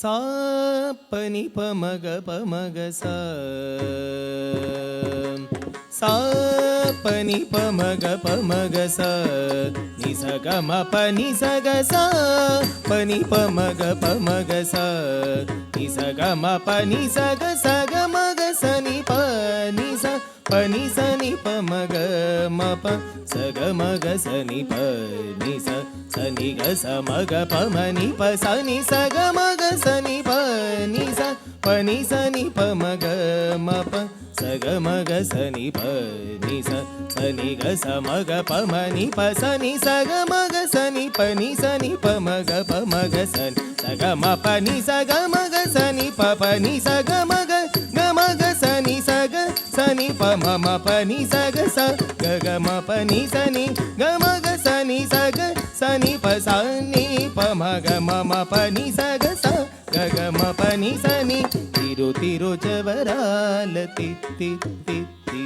సా పని పమగ పమగ సా సా పని పమగ పమగ సా ని సగ మ పని సగ సా పని పమగ పమగ సా ని సగ మ పని సగ సగ మగ సని పని స పని సని పమగ మ ప సగ మగ సని పని స సని గ స మగ పమని ప సని సగ మగ సని పని స పని సని పమగ మ ప సగ మగ సని పని స సని గ స మగ పమని ప సని సగ మగ సని పని సని పమగ పమగ సని సగ మ పని సగ మగ సని ప పని సగ మగ గ మగ సని సగ సని ప మ పని సగ స గ గ మ పని సని గ మగ సని సగ సని ప సని ప మగ మ పని సగ స గ గ మ పని సని తిరు తిరు జవరాల తిత్తి తిత్తి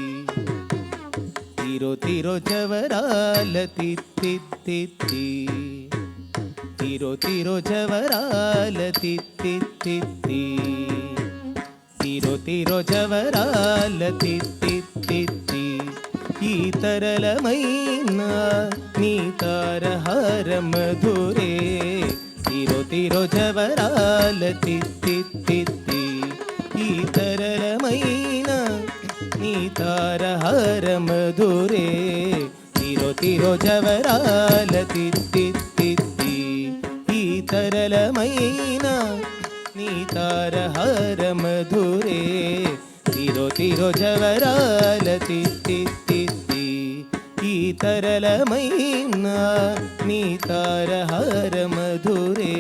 తిరు తిరు జవరాల తిత్తి తిత్తి తిరు తిరు జవరాల తిత్తి తిత్తి తిరు తిరు జవరాల తిత్తి తిత్తి ఈ తరళమైన నీ తారహార మధురే తిరు తిరు జవరాల తిత్తి తిత్తి ఈ తరళమైన నీ తారహార మధురే తిరు తిరు జవరాల తిత్తి తిత్తి ఈ తరళమైన నీ తారహార మధురే తిరు తిరు జవరాల తిత్తి తిత్తి ఈ తరళమైన నీ తారహార మధురే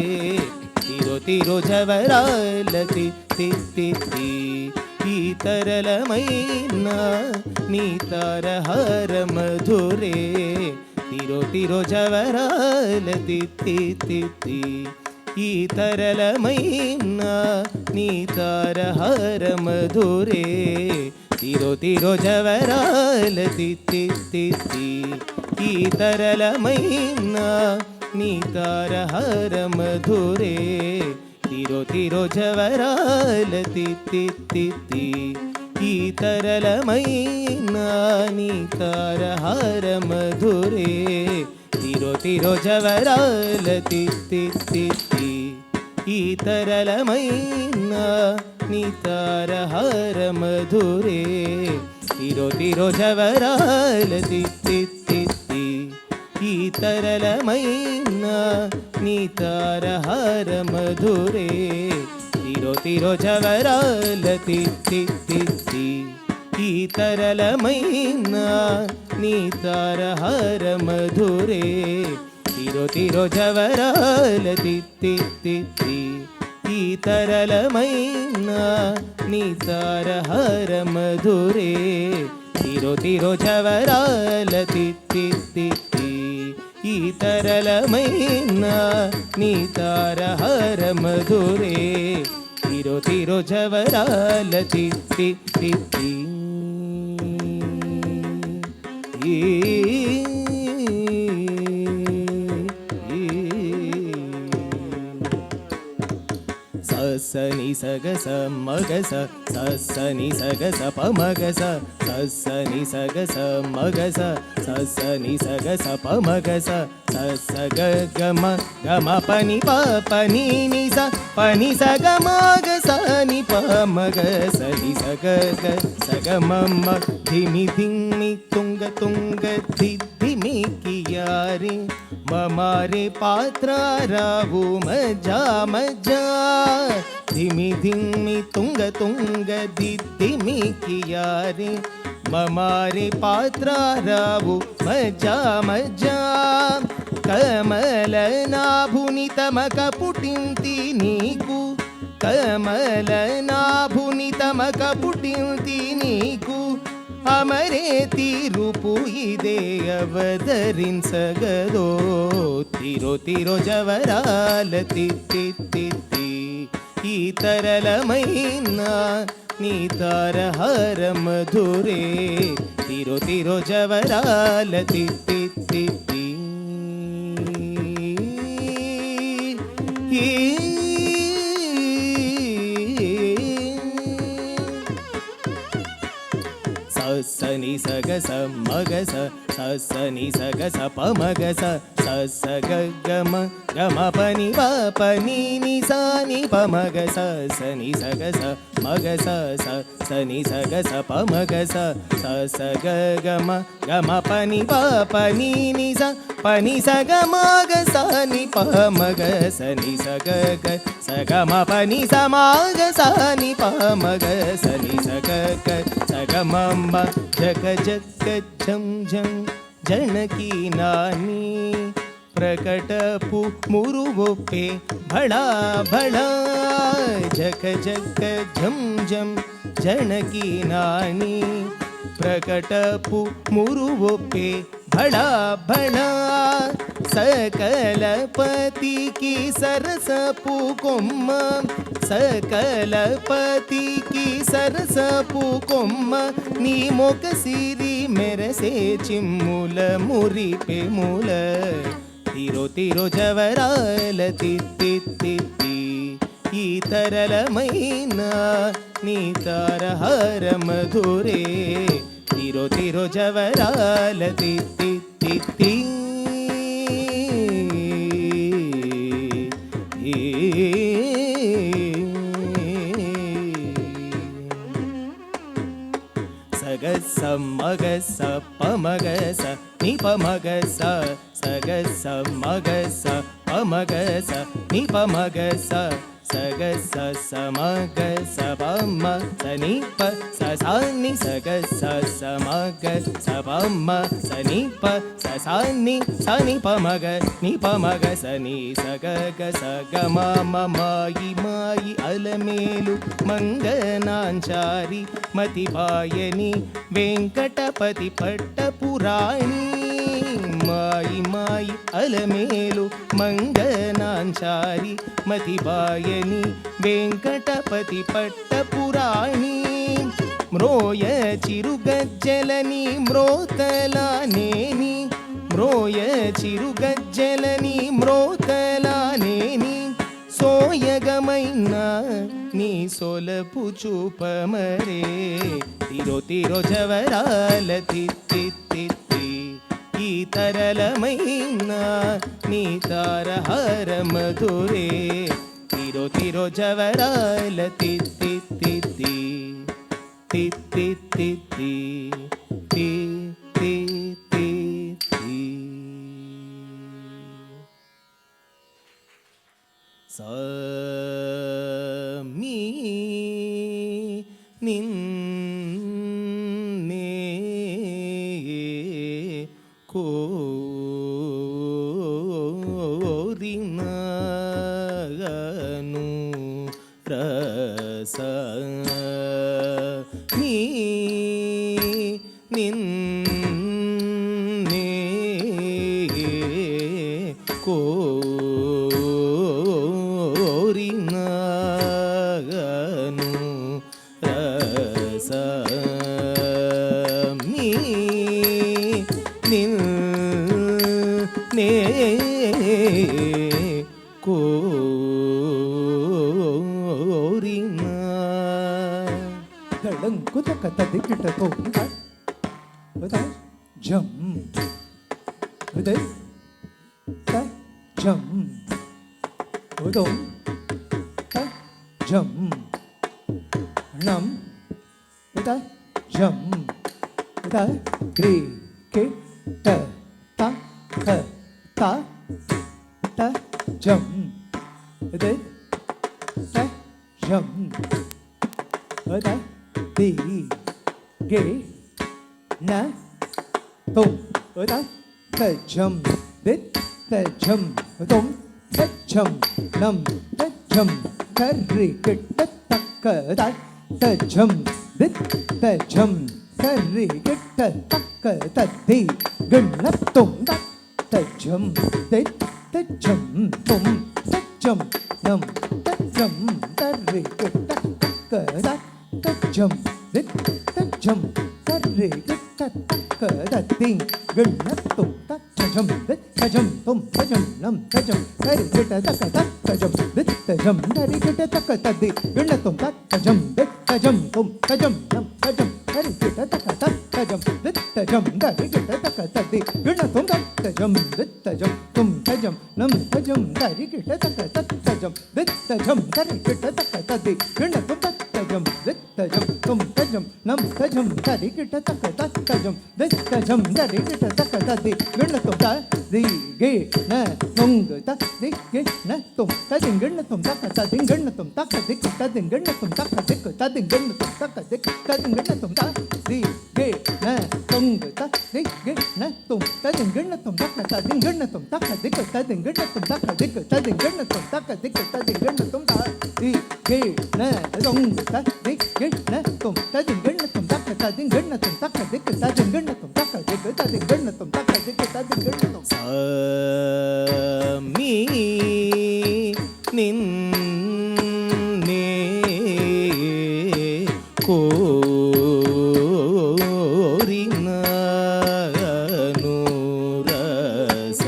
తిరు తిరు జవరాల తిత్తి తిత్తి ఈ తరళమైన నీ తారహార మధురే తిరు తిరు జవరాల తిత్తి తిత్తి ఈ తరళమైన నీ తారహార మధురే తిరు తిరు జవరాల తిత్తి తిత్తి ఈ తరళమైన నీ తారహార మధురే తిరు తిరు జవరాల తిత్తి తిత్తి ఈ తరళమైన నీ తారహార మధురే తిరు తిరు జవరాల తిత్తి తిత్తి ఈ తరళమైన నీ తారహార మధురే తిరు తిరు జవరాల తిత్తి తిత్తి ఈ తరళమైన నీ తారహార మధురే తిరు తిరు జవరాల తిత్తి తిత్తి ఈ తరళమైన నీ తారహార మధురే తిరు తిరు జవరాల తిత్తి తిత్తి ఈ తరళమైన నీ తారహార మధురే తిరు తిరు జవరాల తిత్తి తిత్తి ఈ తరళమైన నీ తారహార మధురే తిరు తిరు జవరాల తిత్తి తిత్తి సని సగ స మగ స సని సగ స పమగ స సని సగ స మగ స సని సగ స పమగ స సగ గమ గమ పని ప పని ని స పని సగ మగ సని పమగ సని సగ గ సగ మమ ధిమి ధిమి తుంగ తుంగ ధిమి కియారే మమారే పాత్ర రావు మజా మజా ధిమి ధిమి తుంగ తుంగ ధిమి కియారే మమారే పాత్ర రావు మజా మజా కమల నాభుని తమక పుటింతి నీకు కమల నాభుని తమక పుటింతి నీకు అమరే తీరుపు ఇదే అవతరించగదో తిరు తిరు జవరాల తిత్తి తిత్తి ఈ తరళమైన నీ తారహార మధురే తిరు తిరు జవరాల తిత్తి తిత్తి ಸ ನಿ ಸ ಗ ಸ ಮ ಗ ಸ ಸ ಸ ನಿ ಸ ಗ ಸ ಪ ಮ ಗ ಸ ಸ ಸ ಗ ಗ ಮ ಪ ನಿ ಪ ಪ ನಿ ನಿ ಸ ನಿ ಪ ಮ ಗ ಸ ಸ ನಿ ಸ ಗ ಸ ಮ ಗ ಸ ಸ ಸ ನಿ ಸ ಗ ಸ ಪ ಮ ಗ ಸ ಸ ಸ ಗ ಗ ಮ ಪ ನಿ ಪ ಪ ನಿ ನಿ ಸ ಪ ನಿ ಸ ಗ ಮ ಗ ಸ ನಿ ಪ ಮ ಗ ಸ ನಿ ಸ ಗ ಗ ಸ ಗ ಮ ಪ ನಿ ಸ ಮ ಗ ಸ ನಿ ಪ ಮ ಗ ಸ ನಿ ಸ ಗ ಗ ಸ ಗ ಮ ಮ ಜಗ ಜಗ ಝಂ ಝಂ ಜನಕಿ ನಾನಿ ಪ್ರಕಟಪು ಮುರುಗೊಪ್ಪೆ ಭಳ ಭಳ ಜಗ ಜಗ ಝಂ ಝಂ ಜನಕಿ ನಾನಿ ಪ್ರಕಟಪು ಮುರುಗೊಪ್ಪೆ ಭಳ ಭಳ सकलपति की सरसपु कोम्म सकलपति की सरसपु कोम्म नी मोक सिरी मेरे से चिम्मुल मुरी पे मूल तीरो तीरो जवराल तित्ति तित्ति ಈ ತರಲಮೈನ ನೀ ತಾರಹಾರ ಮಧುರೇ ತಿರೋ ತಿರೋ ಜವರಾಲ ತಿತ್ತಿ ತಿತ್ತಿ ಸಗ ಸ ಮಗ ಸ ಪ ಮಗ ಸ ನಿ ಪ ಮಗ ಸ ಸಗ ಸ ಮಗ ಸ ಪ ಮಗ ಸ ನಿ ಪ ಮಗ ಸ ಸಗ ಸ ಸ ಮಗ ಸ ಪ ಮ ಸ ನಿ ಪ ಸ ಸ ನಿ ಸಗ ಸ ಸ ಮಗ ಸ ಪ ಮ ಸ ನಿ ಪ ಸ ಸ ನಿ ಪ ಮಗ ನಿ ಪ ಮಗ ಸ ನಿ ಸ ಗ ಗ ಸ ಗ ಮ ಮ ಮಾಯಿ ಮಾಯಿ ಅಲಮೇಲು ಮಂಗನಾಂಚಾರಿ ಮತಿಪಾಯನಿ ವೆಂಕಟಪತಿ ಪಟ್ಟ ಪುರಾಣಿ ಮಾಯಿ ಮಾಯಿ ಅಲಮೇಲು ಮಂಗನಾಂಚಾರಿ ಮತಿಪಾಯನಿ ವೆಂಕಟಪತಿ ಪಟ್ಟ ಪುರಾಣಿ ಮ್ರೋಯ ಚಿರುಗಜ್ಜಲನಿ ಮ್ರೋತಲಾನೇನಿ ಮ್ರೋಯ ಚಿರುಗಜ್ಜಲನಿ ಮ್ರೋತಲಾನೇನಿ సోయగమైన నీ సొలపు చూపమరే తిరో తిరో జవరాల తిత్తి తిత్తి ఈ తరలమైన నీ తారహార మధురే తిరో తిరో జవరాల తిత్తి తిత్తి తిత్తి తిత్తి తి తి తి తి ಸ ಮೀ ನಿನ್ನೆ ಕೋರಿನಗನು ರಸ ಮೀ ನಿನ್ನೆ ಕೋರಿನಗನು ರಸ ಮೀ ನಿನ್ನೆ ಕೋರಿನ ದಂಕುತ ಕತದಿ ಕಿಟಕೋ ಬದಾ ಜಂ ಬದೈ ತ ಜಂ ಉದಂ ತ ಜಂ ನಂ ಬದಾ ಜಂ ಬದಾ ಗ್ರೀ ಕೆ ತ ತ ಕ ತ ತ ಜಂ ಬದೈ ತ ಜಂ ಬದಾ ದಿ ಗೆ ನ ತುಂ ಬದಾ ತ ಜಂ ದಿತ್ ತ ಜಂ ತುಂ ತ ಜಂ ನಂ ತ ಜಂ ಕರ್ರಿ ಕಿಟ್ಟ ತಕ್ಕ ತ ಜಂ ದಿತ್ ತ ಜಂ ಕರ್ರಿ ಕಿಟ್ಟ ತಕ್ಕ ತದ್ದಿ ಗಣ್ಣ ತುಂ ತ ಜಂ ದಿತ್ ತ ಜಂ ತುಂ ತ ಜಂ ನಂ ತ ಜಂ ಕರ್ರಿ ಕಿಟ್ಟ ತಕ್ಕ ತ ಜಂ ದಿತ್ ತ ಜಂ ಕರ್ರಿ ಕಿಟ್ಟ ತಕ್ಕ ತದ್ದಿ ಗಣ್ಣ ತುಂ ತ ಜಂ ದಿತ್ ತ ಜಂ ತುಂ ತ ಜಂ ನಂ ತ ಜಂ ಕರ್ರಿ ಕಿಟ್ಟ ತಕ್ಕ ತ ಜಂ ದಿತ್ ತ ಜಂ ಕರ್ರಿ ಕಿಟ್ಟ ತಕ್ಕ ತದ್ದಿ ಗಣ್ಣ ತುಂ ತ ಜಂ ದಿತ್ ತ ಜಂ ತುಂ ತ ಜಂ ನಂ ತ ಜಂ ಕರ್ರಿ ಕಿಟ್ಟ ತಕ್ಕ ಜಂ ಧರಿ ಗಿಟ ತಕ ತದಿ ಗಣ ತುಂ ತತ್ತ ಜಂ ಬಿತ್ತ ಜಂ ತುಂ ತಜಂ ನಂ ತಜಂ ಧರಿ ಗಿಟ ತಕ ತತ್ತ ಜಂ ಬಿತ್ತ ಜಂ ಧರಿ ಗಿಟ ತಕ ತದಿ ಗಣ ತುಂ ತತ್ತ ಜಂ ಬಿತ್ತ ಜಂ ತುಂ ತಜಂ ನಂ ತಜಂ ಧರಿ ಗಿಟ ತಕ ತತ್ತ ಜಂ ಬಿತ್ತ ಜಂ ಧರಿ ಗಿಟ ತಕ ತದಿ ಗಣ ತುಂ ತದಿ ಗೆ ನ ತುಂಗ ತದಿ ಗೆ ನ ತುಂ ತದಿ ಗಣ ತುಂ ತಕ ತದಿ ಗಣ ತುಂ ತಕ ದಿಕ್ ತದಿ ಗಣ ತುಂ ತಕ ದಿಕ್ ತದಿ ಗಣ ತುಂ ತಕ ದಿಕ್ ತದಿ ಗಣ ತುಂ ತದಿ ಗೆ ನ ತುಂಗ ತದಿ ಗೆ ನ ತುಂ ತದಿ ಗಣ ತುಂ ತಕ ತದಿ ಗಣ ತುಂ ತಕ ದಿಕ್ ತದಿ ಗಣ ತುಂ ತಕ ದಿಕ್ ತದಿ ಗಣ ತುಂ ತಕ ದಿಕ್ ತದಿ ಗಣ ತುಂ ತದಿ ಗೆ ನ ತುಂಗ ತದಿ ಗೆ ನ ತುಂ ತದಿ ಗಣ ತುಂ ತಕ ತದಿ ಗಣ ತುಂ ತಕ ದಿಕ್ ತದಿ ಗಣ ತುಂ ತಕ ದಿಕ್ ತದಿ ಗಣ ತುಂ ತಕ ದಿಕ್ ತದಿ ಗಣ ತುಂ ಸ ಮೀ ನಿನ್ನೆ ಕೋರಿನ ಅನುರಸ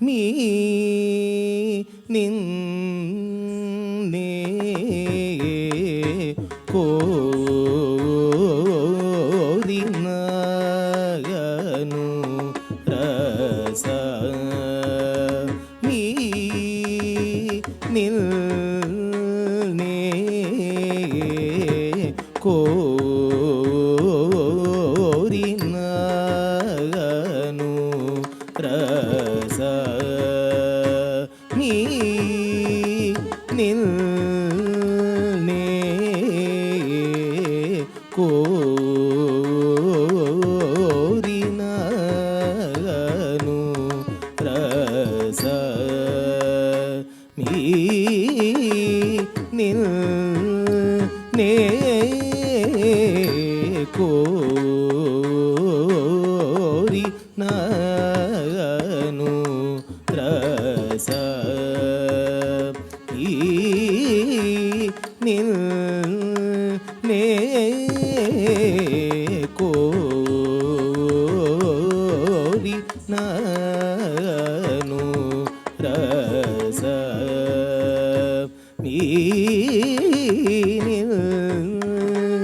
ಮೀ ನಿನ್ನೆ ಕೋರಿನ ಅನುರಸ ಮೀ ನಿಲ್ನೆ ಕೋರಿನ ಅನುರಸ ಮೀ ನಿಲ್ನೆ ಕೋರಿನ ಅನುರಸ ಮೀ ನಿಲ್ನೆ ಕೋರಿನ ಅನುರಸ ಈ ನಿಲ್ನೆ ಕೋರಿನ ಅನುರಸ ಮೀ ನಿಲ್ನೆ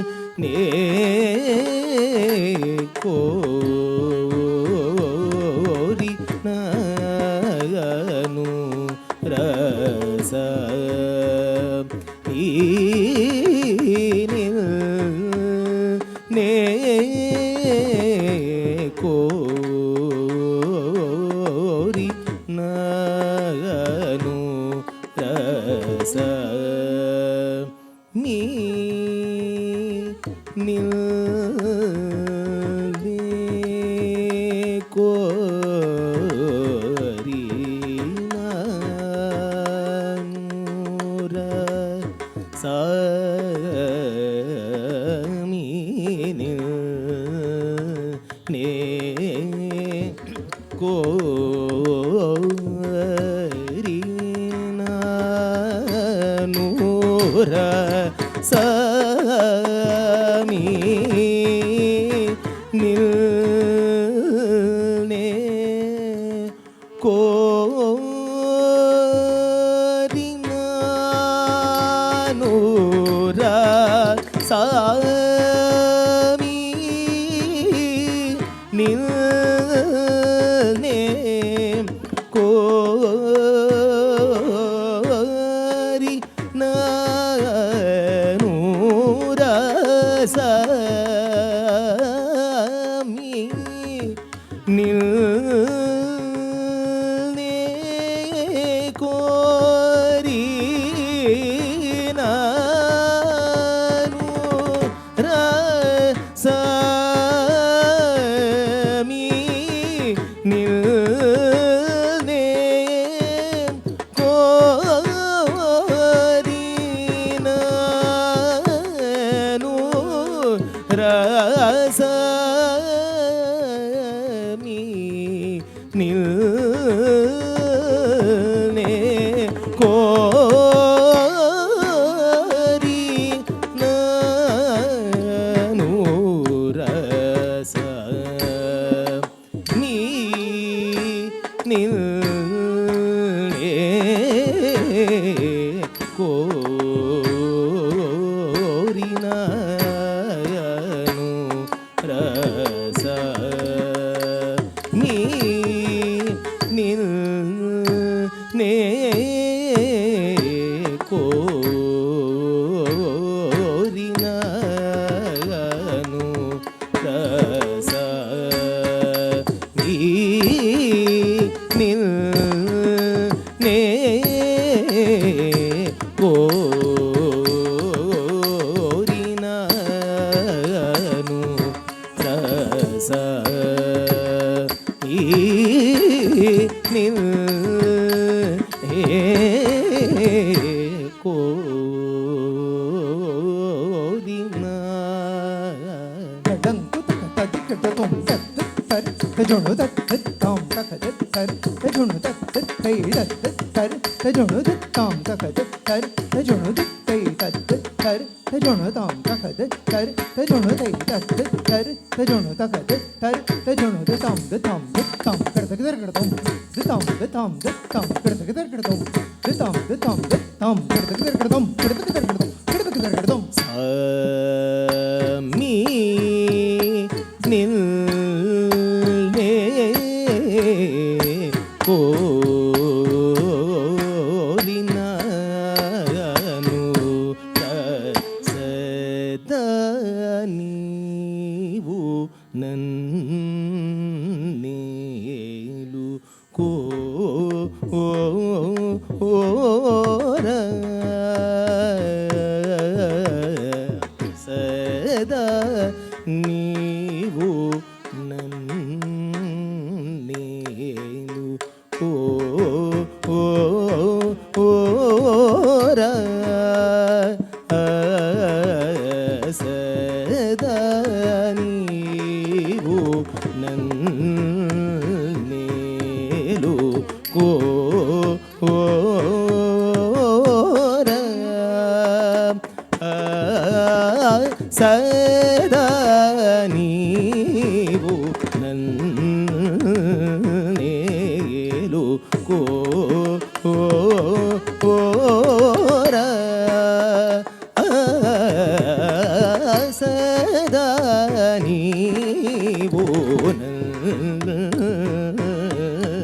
ಕೋರಿನ ಅನುರಸ ಈ ನಿಲ್ನೆ ಕೋರಿನ ಅನುರಸ ಮೀ ನಿಲ್ನೆ ಕೋರಿನ ಅನುರಸ ಮೀ ನಿಲ್ನೆ ಕೋರಿನ ಅನುರಸ ಮೀ ನಿಲ್ನೆ ಕೋರಿನ ಅನುರಸ ಮೀ ನಿಲ್ನೆ ಕೋರಿನ ಅನುರಸ ಮೀ ನಿಲ್ನೆ ಕೋರಿನ ಅನುರಸ ಮೀ ನಿಲ್ನೆ ಕೋರಿನ ಅನುರಸ ಮೀ ನಿಲ್ನೆ ಕೋರಿನ ಅನುರಸ ಮೀ ನಿಲ್ನೆ ಕೋರಿನ ಅನುರಸ ಕೋರಿನನು ರಸ ಈ ನಿಲ್ ಕೋರಿನ ಕಡಂಕು ತಕ ತದಿ ಕಡ ತುಂ ತತ್ ತರ್ ತಜುಣು ತತ್ ತಾಂ ತಕ ತತ್ ತರ್ ತಜುಣು ತತ್ ತೈ ತತ್ ತರ್ ತಜುಣು ತತ್ ತಾಂ ತಕ ತತ್ ತರ್ ತಜುಣು ತತ್ ತೈ ತತ್ ತರ್ ತಜುಣು ತಾಂ ತಕ ತತ್ ತರ್ ತಜುಣು ತೈ ತತ್ ತರ್ ತಜುಣು ತಕ ತತ್ ತರ್ ತಜುಣು ತಾಂ ತಾಂ ತಾಂ ಕಡತಕ ದರ್ ಕಡತಂ ತಾಂ ತಾಂ ತಾಂ ಕಡತಕ ದರ್ ಕಡತಂ ತಾಂ ತಾಂ ತಾಂ ಕಡತಕ ದರ್ ಕಡತಂ ಕಡತಕ ದರ್ ಕಡತಂ ಕಡತಕ ದರ್ ಕಡತಂ ಮೀ ನಿಲ್ ಕೋರಿನನು ಸದ ನೀವು ನನ್ನೇಲು ಕೋರ ಸದಾ ನೀವು ನನ್ನೇಲು ಕೋರ ಸದಾ ನೀವು ನನ್ನೇಲು ಕೋರ ಸದಾ ನೀವು ನನ್ನೇಲು ಕೋರ ಸದಾ ನೀವು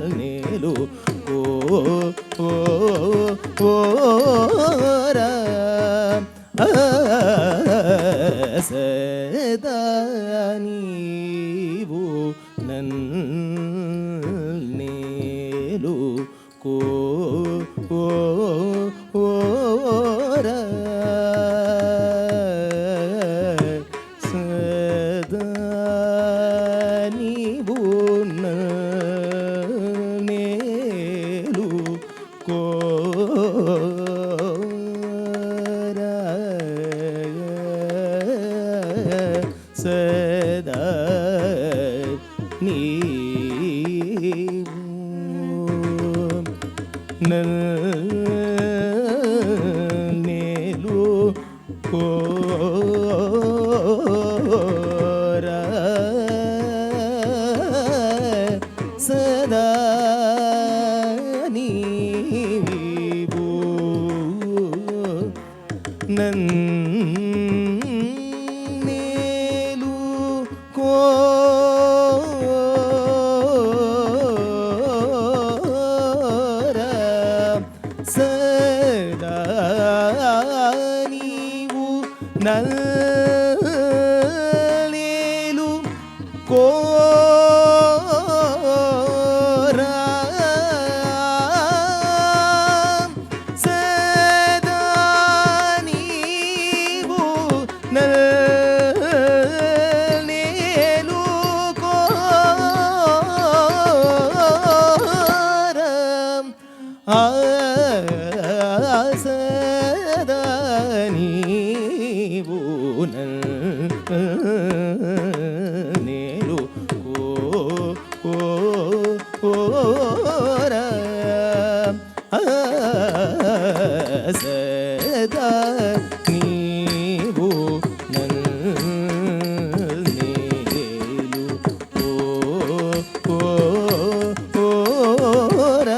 ನನ್ನೇಲು ಕೋರ ಸದಾ ನೀವು ನನ್ನೇಲು ಕೋರ ಸದಾ ನೀವು ನನ್ನೇಲು ಕೋರ ಸದಾ ನೀವು ನನ್ನೇಲು ಕೋರ ಸದಾ ನೀವು ನನ್ನೇಲು ಕೋರ ಸದಾ ನೀವು ನನ್ನೇಲು ಕೋರ ಸದಾ ನೀವು ನನ್ನೇಲು ಕೋರ ಸದಾ ನೀವು ನನ್ನೇಲು ಕೋರ ಸದಾ ನೀವು ನನ್ನೇಲು ಕೋರ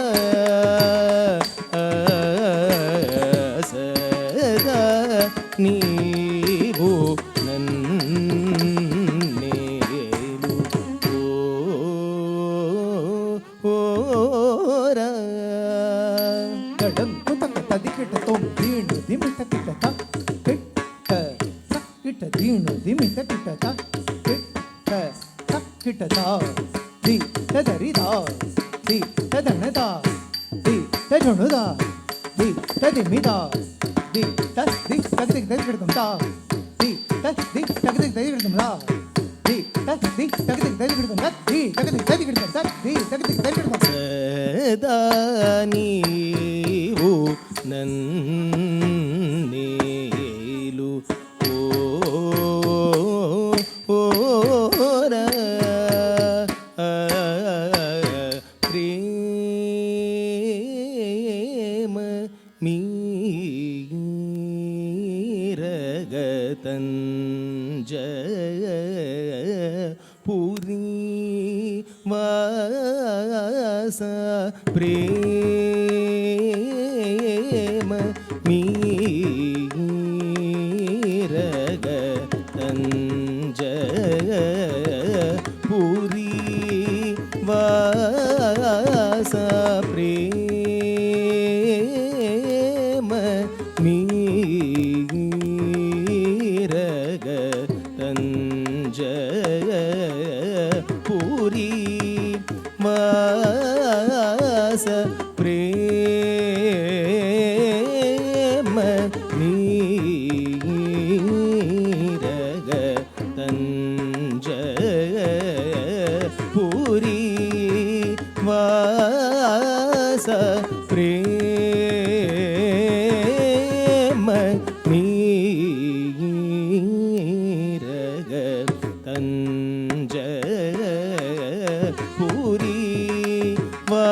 ಸದಾ ನೀವು ನನ್ನೇಲು ಕೋರ ಕಡಂಕು ತಕ ತದಿ ಕಿಟ ತೊಂ ದೀಣು ದಿಮಿತ ಕಿಟ ತ ಕಿಟ್ಟ ತ ಕಿಟ ದೀಣು ದಿಮಿತ ಕಿಟ ತ ಕಿಟ್ಟ ತ ಕಿಟ ತ ದಿ ತದರಿ ದ ದಿ ತದಣ ದ ದಿ ತಜುಣು ದ ದಿ ತದಿಮಿ ದ ದಿ tas dik tagdik tagdik ta di tas dik tagdik tagdik ta di tas dik tagdik tagdik ta di tagdik tagdik ta di tagdik tagdik ta ಸದಾ ನೀವು ನನ್ನೇಲು ಓರ ಪ್ರೇಮ ಮೀರಗತಂಜ ಪುರಿ ವಾಸ ಪ್ರೇಮ ಮೀರಗತಂಜ ಪುರಿ ವಾಸ ಪ್ರೇಮ ಮೀರಗತಂಜ ಪುರಿ ವಾಸ ಪ್ರೇಮ ಮೀರಗತಂಜ ಪುರಿ ವಾಸ ಪ್ರೇಮ ಮೀರಗತಂಜ ಪುರಿ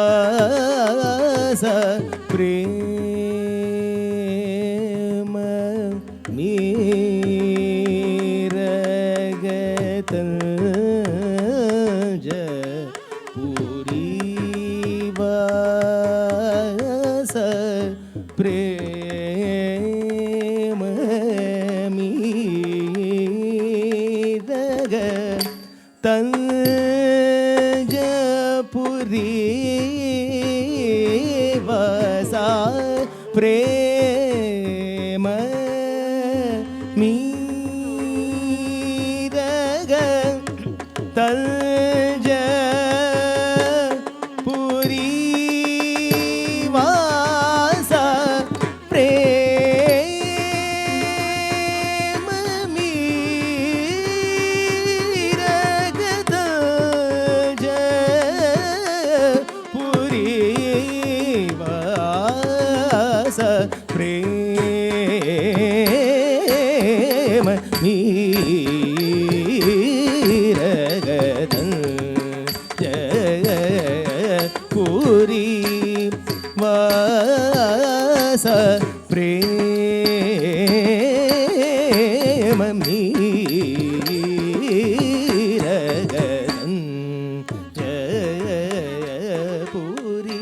ವಾಸ ಪ್ರೇಮ ಮೀರಗತಂಜ ಪುರಿ ವಾಸ ಪ್ರೇಮ ಮೀರಗತಂಜ ಪುರಿ ವಾಸ ಪ್ರೇಮ ಮೀರಗತಂಜ ಪುರಿ ವಾಸ ಪ್ರೇಮ ಮೀರಗತಂಜ ಪುರಿ ವಾಸ ಪ್ರೇಮ ಮೀರಗತಂಜ ಪುರಿ ವಾಸ ಪ್ರೇಮ ಮೀರಗತಂಜ ಪುರಿ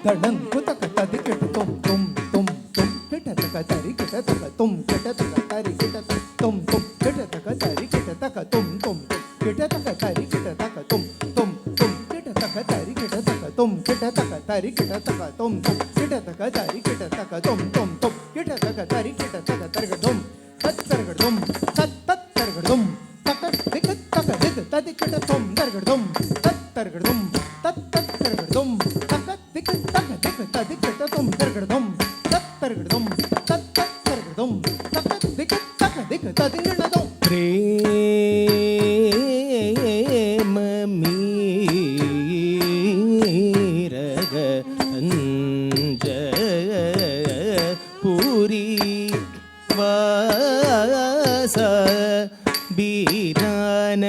தடன் குதக ததி கிட்ட தும் தும் தும் தும் கிட்ட தக தரி கிட்ட தக தும் கிட்ட தக தரி கிட்ட தக தும் தும் கிட்ட தக தரி கிட்ட தக தும் தும் கிட்ட தக தரி கிட்ட தக தும் தும் தும் கிட்ட தக தரி கிட்ட தக தும் கிட்ட தக தரி கிட்ட தக தும் தும் கிட்ட தக தரி கிட்ட தக தும் தும் தும் கிட்ட தக தரி கிட்ட தக தரிக தும் தத் தரிக தும் தத் தத் தரிக தும் தக திக தக திக ததி கிட்ட தும் தரிக தும் தத் தரிக தும் தத் தத் தரிக தும் தக திக தக திக ததி கிட்ட தும் தரிக தும் தத் தரிக தும் தத் தத் தரிக தும் தக திக தக திக ததி கிட்ட தும் ಪ್ರೇಮ ಮೀರಗತಂಜ ಪುರಿ ವಾಸ ಬೀರಾನ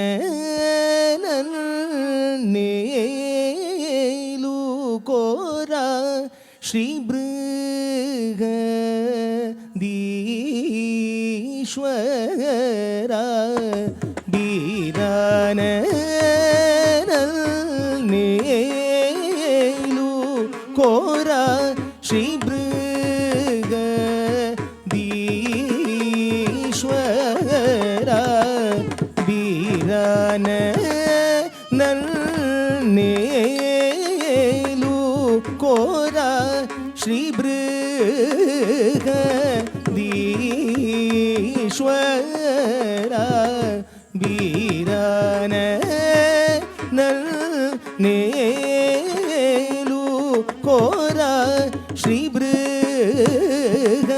ನನ್ನೇಲು ಕೋರ ಶ್ರೀ ಬೃಹದೀಶ್ವರ ಬೀರಾನ ನನ್ನೇಲು ಕೋರ ಶ್ರೀ ಬೃಹದೀಶ್ವರ ಬೀರಾನ ನನ್ನೇಲು ಕೋರ ಶ್ರೀ ಬೃಹದೀಶ್ವರ ಬೀರಾನ ನನ್ನೇಲು ಕೋರ ಶ್ರೀ ಬೃಹದೀಶ್ವರ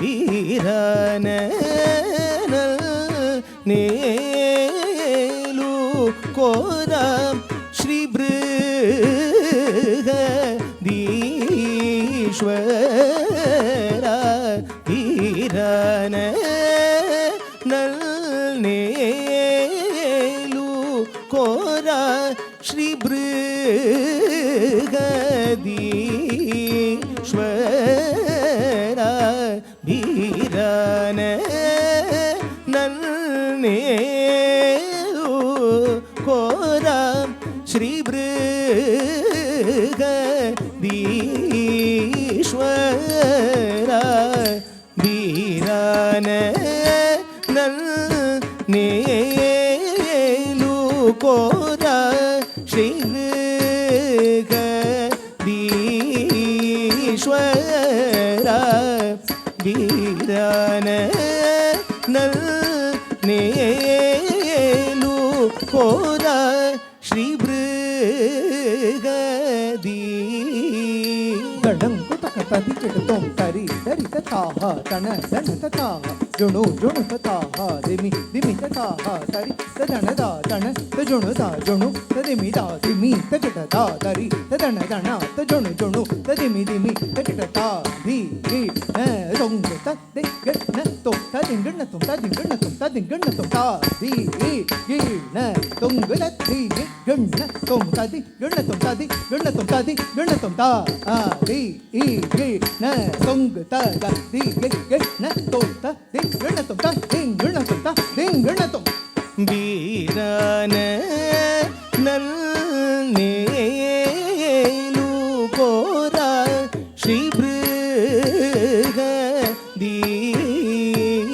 வீரன நேலு கோரம் ஸ்ரீ பிருகதீஸ்வர வீரன நேலு கோர ஸ்ரீ பிருகதீஸ்வர வீரன நேலு கோர ஸ்ரீ பிருகதீஸ்வர வீரன நேலு கோர ஸ்ரீ பிருகதீஸ்வர வீரன நேலு கோர ஸ்ரீ பிருகதீ ಗಡಂಕು ತಕ ತದಿ ಕೆಡತೋಂ ತರಿ ತರಿ ತತಾಹ ತನ ದನ ತತಾಹ ಜುಣು ಜುಣು ತತಾಹ ದಿಮಿ ದಿಮಿ ತತಾಹ ತರಿ ತದನ ದ ತನ ತಜುಣು ದ ಜುಣು ತದಿಮಿ ದ ದಿಮಿ ತಕೆಟ ತರಿ ತದನ ದನ ತಜುಣು ಜುಣು ತದಿಮಿ ದಿಮಿ ತಕೆಟ ತಾ ದಿ ದಿ ನ ತೊಂಗ ತದಿ ಗಣ ತೊ ತದಿಂಗಣ ತೊ ತದಿಂಗಣ ತೊ ತದಿಂಗಣ ತೊ ತಾ ದಿ ಗಿ ನ ತೊಂಗ ತದಿ ಗಣ ತೊಂ ತದಿ ಗಣ ತೊಂ ತದಿ ಗಣ ತೊಂ ತದಿ ಗಣ ತೊಂ ತಾ ಆ ದಿ ಗಿ ನ ತೊಂಗ ತ ಗ ದಿ ಗಿ ನ ತೊ ತದಿ ಗಣ ತೊಂ ತಾ ದಿಂಗಣ ತೊಂ ತಾ ದಿಂಗಣ ತೊಂ வீரன நேலு கோர ஸ்ரீ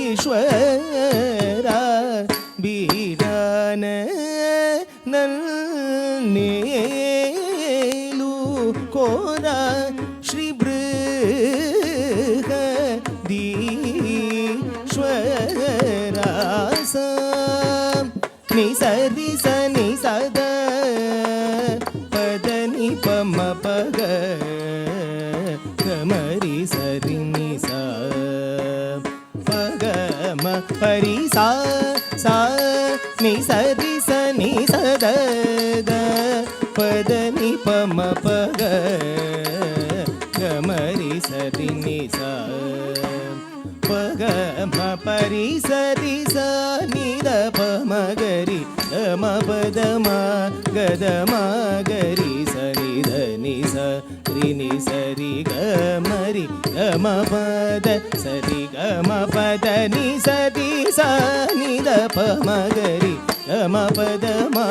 பிருகதீஸ்வர வீரன நேலு கோர Sri பிருகதீஸ்வர ni sadi sa ni sada pada ni pama paga kamari sari ni sa paga ma pari sa sa ni sadi sa ni sada da pada ni pama paga kamari sari ni sa paga ma pari sari sa ni da pama gari ma pada ma gada ma gari sa ni da ni sa ri ni sa ri ga ma ri ma pada sa ri ga ma pada ni sa ri sa ni da pama gari ma pada ma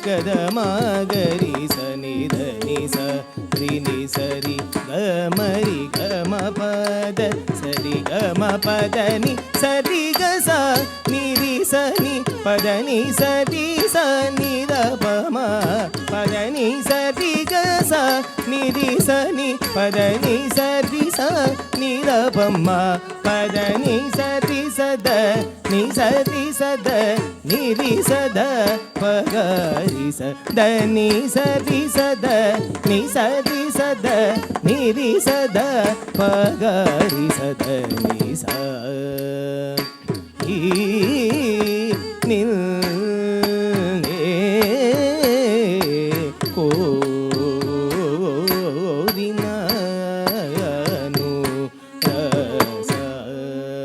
gada ma gari sa ni da ni sa ri ni sa ri ga ma ri ga ma pada sa ri ga ma pada ni sa ri ga sa ni ri sa ni pada ni sa ri sa ni da pa ma pada ni sa ri ga sa ni ri sa ni pada ni sa ri sa ni da pa ma pada ni sa ri sa da ni sa ri sa da ni ri sa da pa ga ri sa da ni sa ri sa da ni sa ri sa da ni ri sa da pa ga ri sa da ni sa nil korinanu rasami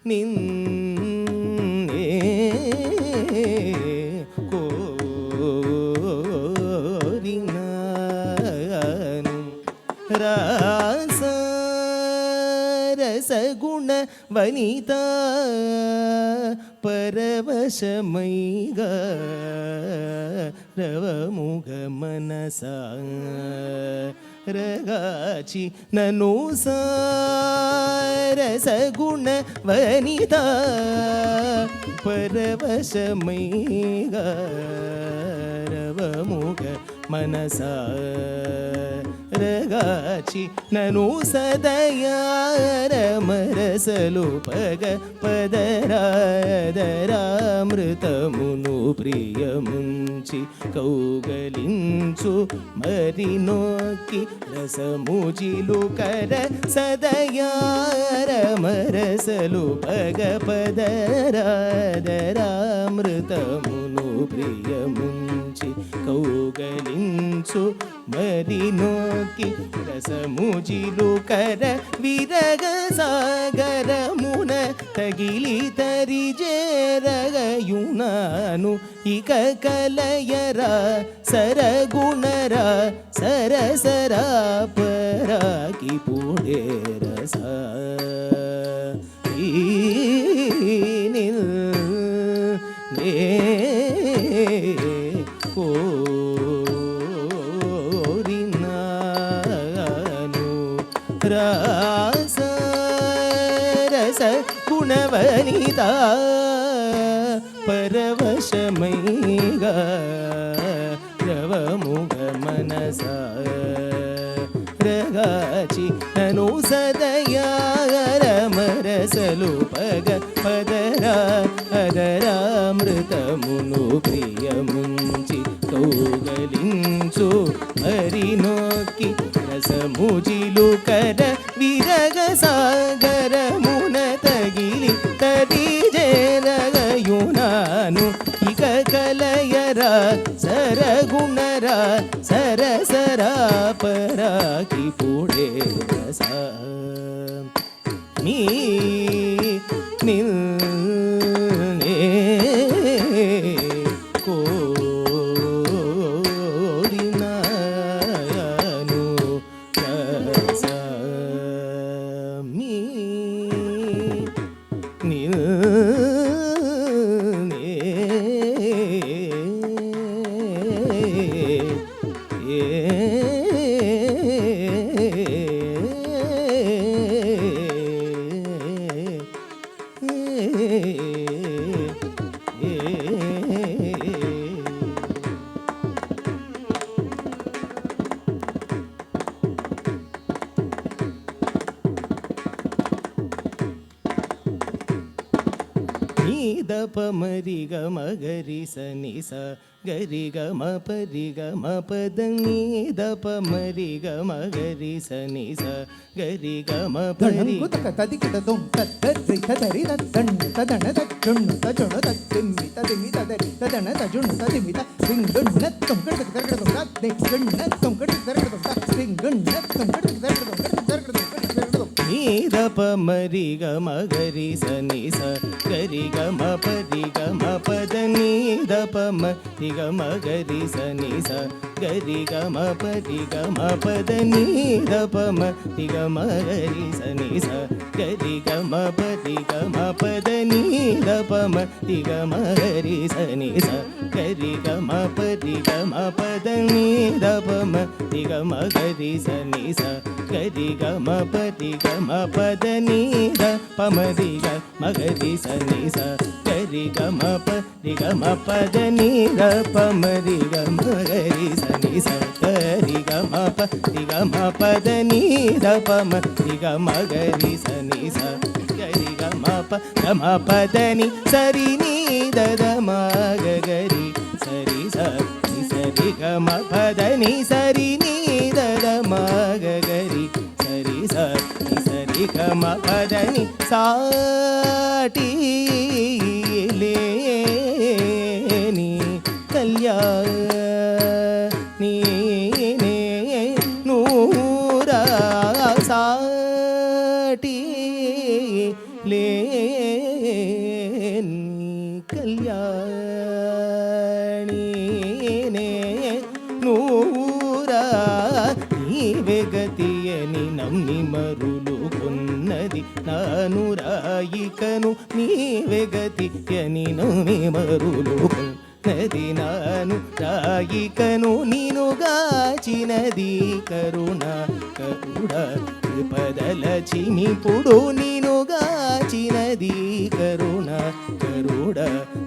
ninne korinanu rasa ರಸಗುಣ ವನಿತಾ ಪರವಶಮೈಗ ರವಮುಗ ಮನಸ ರಗಾಚಿ ನನು ರಸಗುಣ ವನಿತಾ ಪರವಶಮೈಗ ರವಮುಗ ಮನಸ రగాచి నను సదయార మరసలు పగ పదరాదరామృతమును ప్రియముంచి కౌగలించు మరి నోకి రసముజిలు కర సదయార మరసలు పగ పదరాదరామృతమును ప్రియముంచి కౌగలించు మరి నోకి రసముజిలు కర విరగ సాగరమున తగిలి తరిజేరగయునాను ఇక కలయరా సరగుణరా సరసరా పరాకి పూడే రస కోరినాను రాస రస గుణవనిత పరవశమైగా రవముగ మనస రగాచి నను సదయార మరసలు పగ పదరా అదరామృతమును ప్రియముంచి కౌగలించు మరి నోకి రసముజిలు కర విరగ సాగరమున తగిలి తరిజేరగయునాను ఇక కలయరా సరగుణరా సరసరా పరాకి పూడే రస నీ నిల్నే కోరినాను రస మీ నిల్నే దప మరి గమ గరి సని స గరి గమ పరి గమ పద నీ దప మరి గమ గరి సని స గరి గమ పరి ధనంగుతక తదికిటదొం తద్దరి తదరి తద్దణ్ణ తదణ తజ్జుణ్ణ తజుణ తద్దిమ్మి తదిమి తదరి తదణ తజుణ్ణ తదిమి సింగుణ్ణత్తం కడక దరగడదొం తద్ది గుణ్ణత్తం కడక దరగడదొం తద్ది గుణ్ణత్తం కడక దరగడదొం నీ దప మరి గమ గరి సని స గరి గమ పరి గమ పద నీ దప మరి గమ గరి సని స గరి గమ పరి గమ పద నీ దప మరి గమ గరి సని స గరి గమ పరి గమ పద నీ దప మరి గమ గరి సని స గరి గమ పరి గమ పద నీ దప మరి గమ గరి సని స గరి గమ పరి గమ పద నీ దప మరి గమ గరి సని స గరి గమ పరి గమ పద నీ దప మరి గమ గరి సని స గరి గమ పరి గమ పద నీ దప మరి గమ గరి సని స గరి గమ పద ని సరి నీ దద మగ గరి సరి స సరి గమ పద ని సరి నీ దద మగ గరి సరి స సరి గమ పద ని సాటి లేని కళ్యాణి నూరా సాటి లేని కళ్యాణి నూరా నీవే గతియని నమ్మి మరులు కొన్నది నాను రాయికను నీవే గతియని నమ్మి మరులు కొన్నది నాను రాయికను నీను గాచినది కరుణ కరుణ కృపదల చిమిపుడు నీను గాచినది కరుణ కరుణ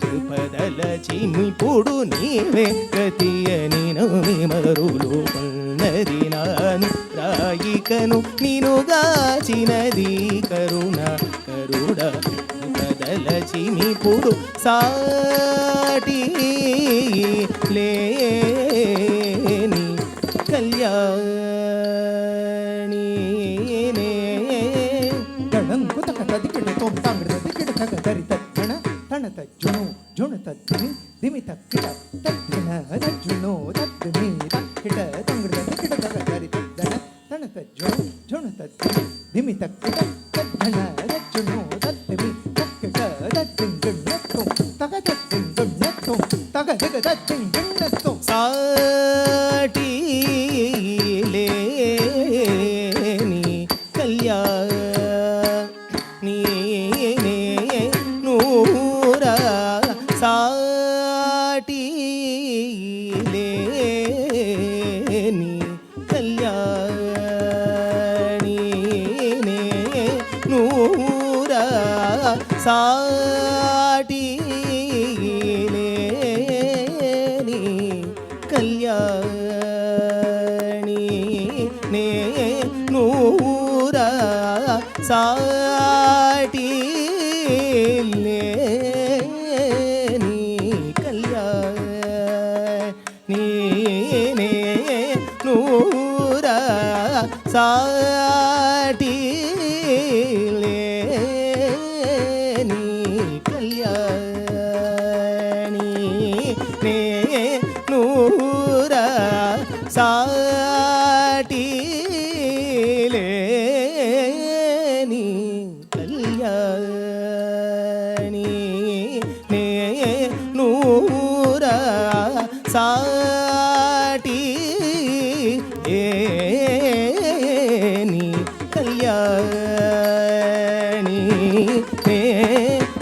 కృపదల చిమిపుడు నీవే గతియని నమ్మి మరులు కొన్నది నాను కోరికను నినుగాచినది కరుణ కరుడ కదలచినిపుడు సాటి లేని కళ్యాణి ಗಣಂಕು ತಕ ತದಿಕಿಡ ತೋಂ ತಾಂಗ್ರ ತದಿಕಿಡ ತಕ ದರಿ ತಣ ತಣ ತಜ್ಜುನು ಜುಣು ತದ್ದಿಮಿ ದಿಮಿ ತಕ್ಕಿಟ ತದ್ದಿನ ತಜ್ಜುನು ತದ್ದಿಮಿ ತಕ್ಕಿಟ ತಾಂಗ್ರ ತದಿಕಿಡ ತಕ ದರಿ ತಣ ತಣ ತಜ್ಜುನು ಜುಣು ತದ್ದಿಮಿ ದಿಮಿ ತಕ್ಕಿಟ ತದ್ದಿನ ತಜ್ಜುನು ತದ್ದಿಮಿ ತಕ್ಕಿಟ ತದ್ದಿಂಗಣ್ಣತ್ತು ತಕ ತದ್ದಿಂಗಣ್ಣತ್ತು ತಕ ದಿಗ ತದ್ದಿಂಗಣ್ಣತ್ತು ಸಾಟಿ ಲೇನಿ ಕಲ್ಯಾಣಿ ನೂರ ಸಾಟಿ ಲೇನಿ ಕಲ್ಯಾಣಿ ನೂರ ಸಾಟಿ ಲೇನಿ ಕಲ್ಯಾಣಿ ನೇ ನೂರ ಸಾಟಿ ಲೇನಿ ಕಲ್ಯಾಣಿ ನೇ ನೂರ ಸಾಟಿ ಲೇನಿ ಕಲ್ಯಾಣಿ ನೇ ನೂರ ಸಾಟಿ ಲೇನಿ ಕಲ್ಯಾಣಿ ನೇ ನೂರ ಸಾಟಿ ಲೇನಿ ಕಲ್ಯಾಣಿ ನೇ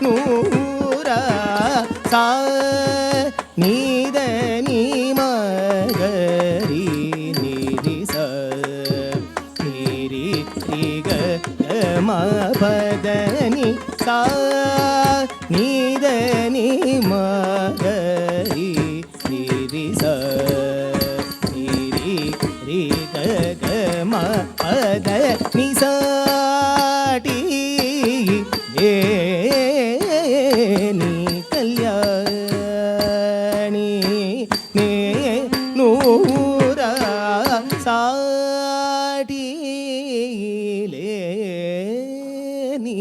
ನೂರ ಸಾ ನೀದ ನೀ ಮಗರಿ ನಿರಿ ಸ ನಿರಿ ಗ ಮ ಪದನಿ ಸಾ ನೀದ ನೀ ಮಗರಿ ನಿರಿ ಸ ನಿರಿ ರಿ ಗ ಮ ಪದ ನಿ ಸಾಟಿ ಲೇನಿ ಕಲ್ಯಾಣಿ ನೇ ನೂರ ಸಾಟಿ ಲೇನಿ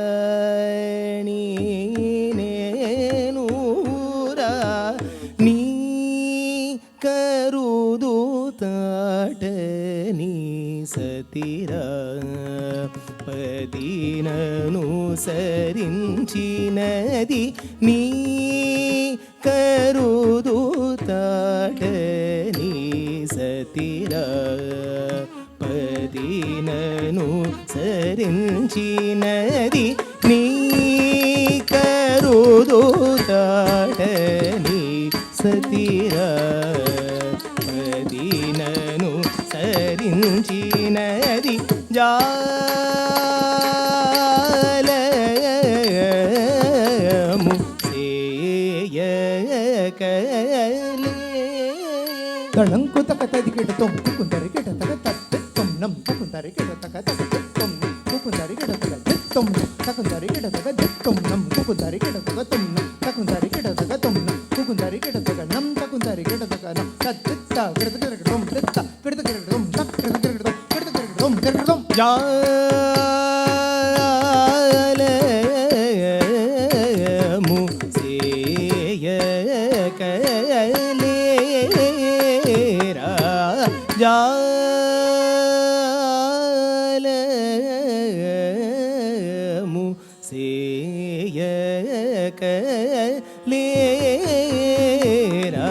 ಕಲ್ಯಾಣಿ ನೇ ನೂರ ನೀ ಕರುದು ತಾಟನಿ ಸತಿರ పదినను సరించినది నీ కరుదు తాటని సతిర పదినను సరించినది నీ కరుదు తాటని సతిర పదినను సరించినది జాలము సేయకలే ಗಣಂಕು ತಕ ತದಿಕಿಡ ತೋಂ ಕುಕುಂದರಿ ಕಿಡ ತಕ ತತ್ತೊಂ ನಂ ಕುಕುಂದರಿ ಕಿಡ ತಕ ತತ್ತೊಂ ಕುಕುಂದರಿ ಕಿಡ ತಕ ತತ್ತೊಂ ತಕುಂದರಿ ಕಿಡ ತಕ ತತ್ತೊಂ ನಂ ಕುಕುಂದರಿ ಕಿಡ ತಕ ತತ್ತೊಂ ನಂ ತಕುಂದರಿ ಕಿಡ ತಕ ತತ್ತೊಂ ನಂ ಕುಕುಂದರಿ ಕಿಡ ತಕ ನಂ ತಕುಂದರಿ ಕಿಡ ತಕ ನಂ ತತ್ತ ಕಿಡ ತಕ ತಂ ತತ್ತ ಕಿಡ ತಕ ತಂ ತಕ್ ಕಿಡ ತಕ ತಂ ಕಿಡ ತಕ ತಂ ಕಿಡ ತಂ ಜಾಲಮು ಸೇಯಕಲೇರಾ ಜಾಲಮು ಸೇಯಕಲೇರಾ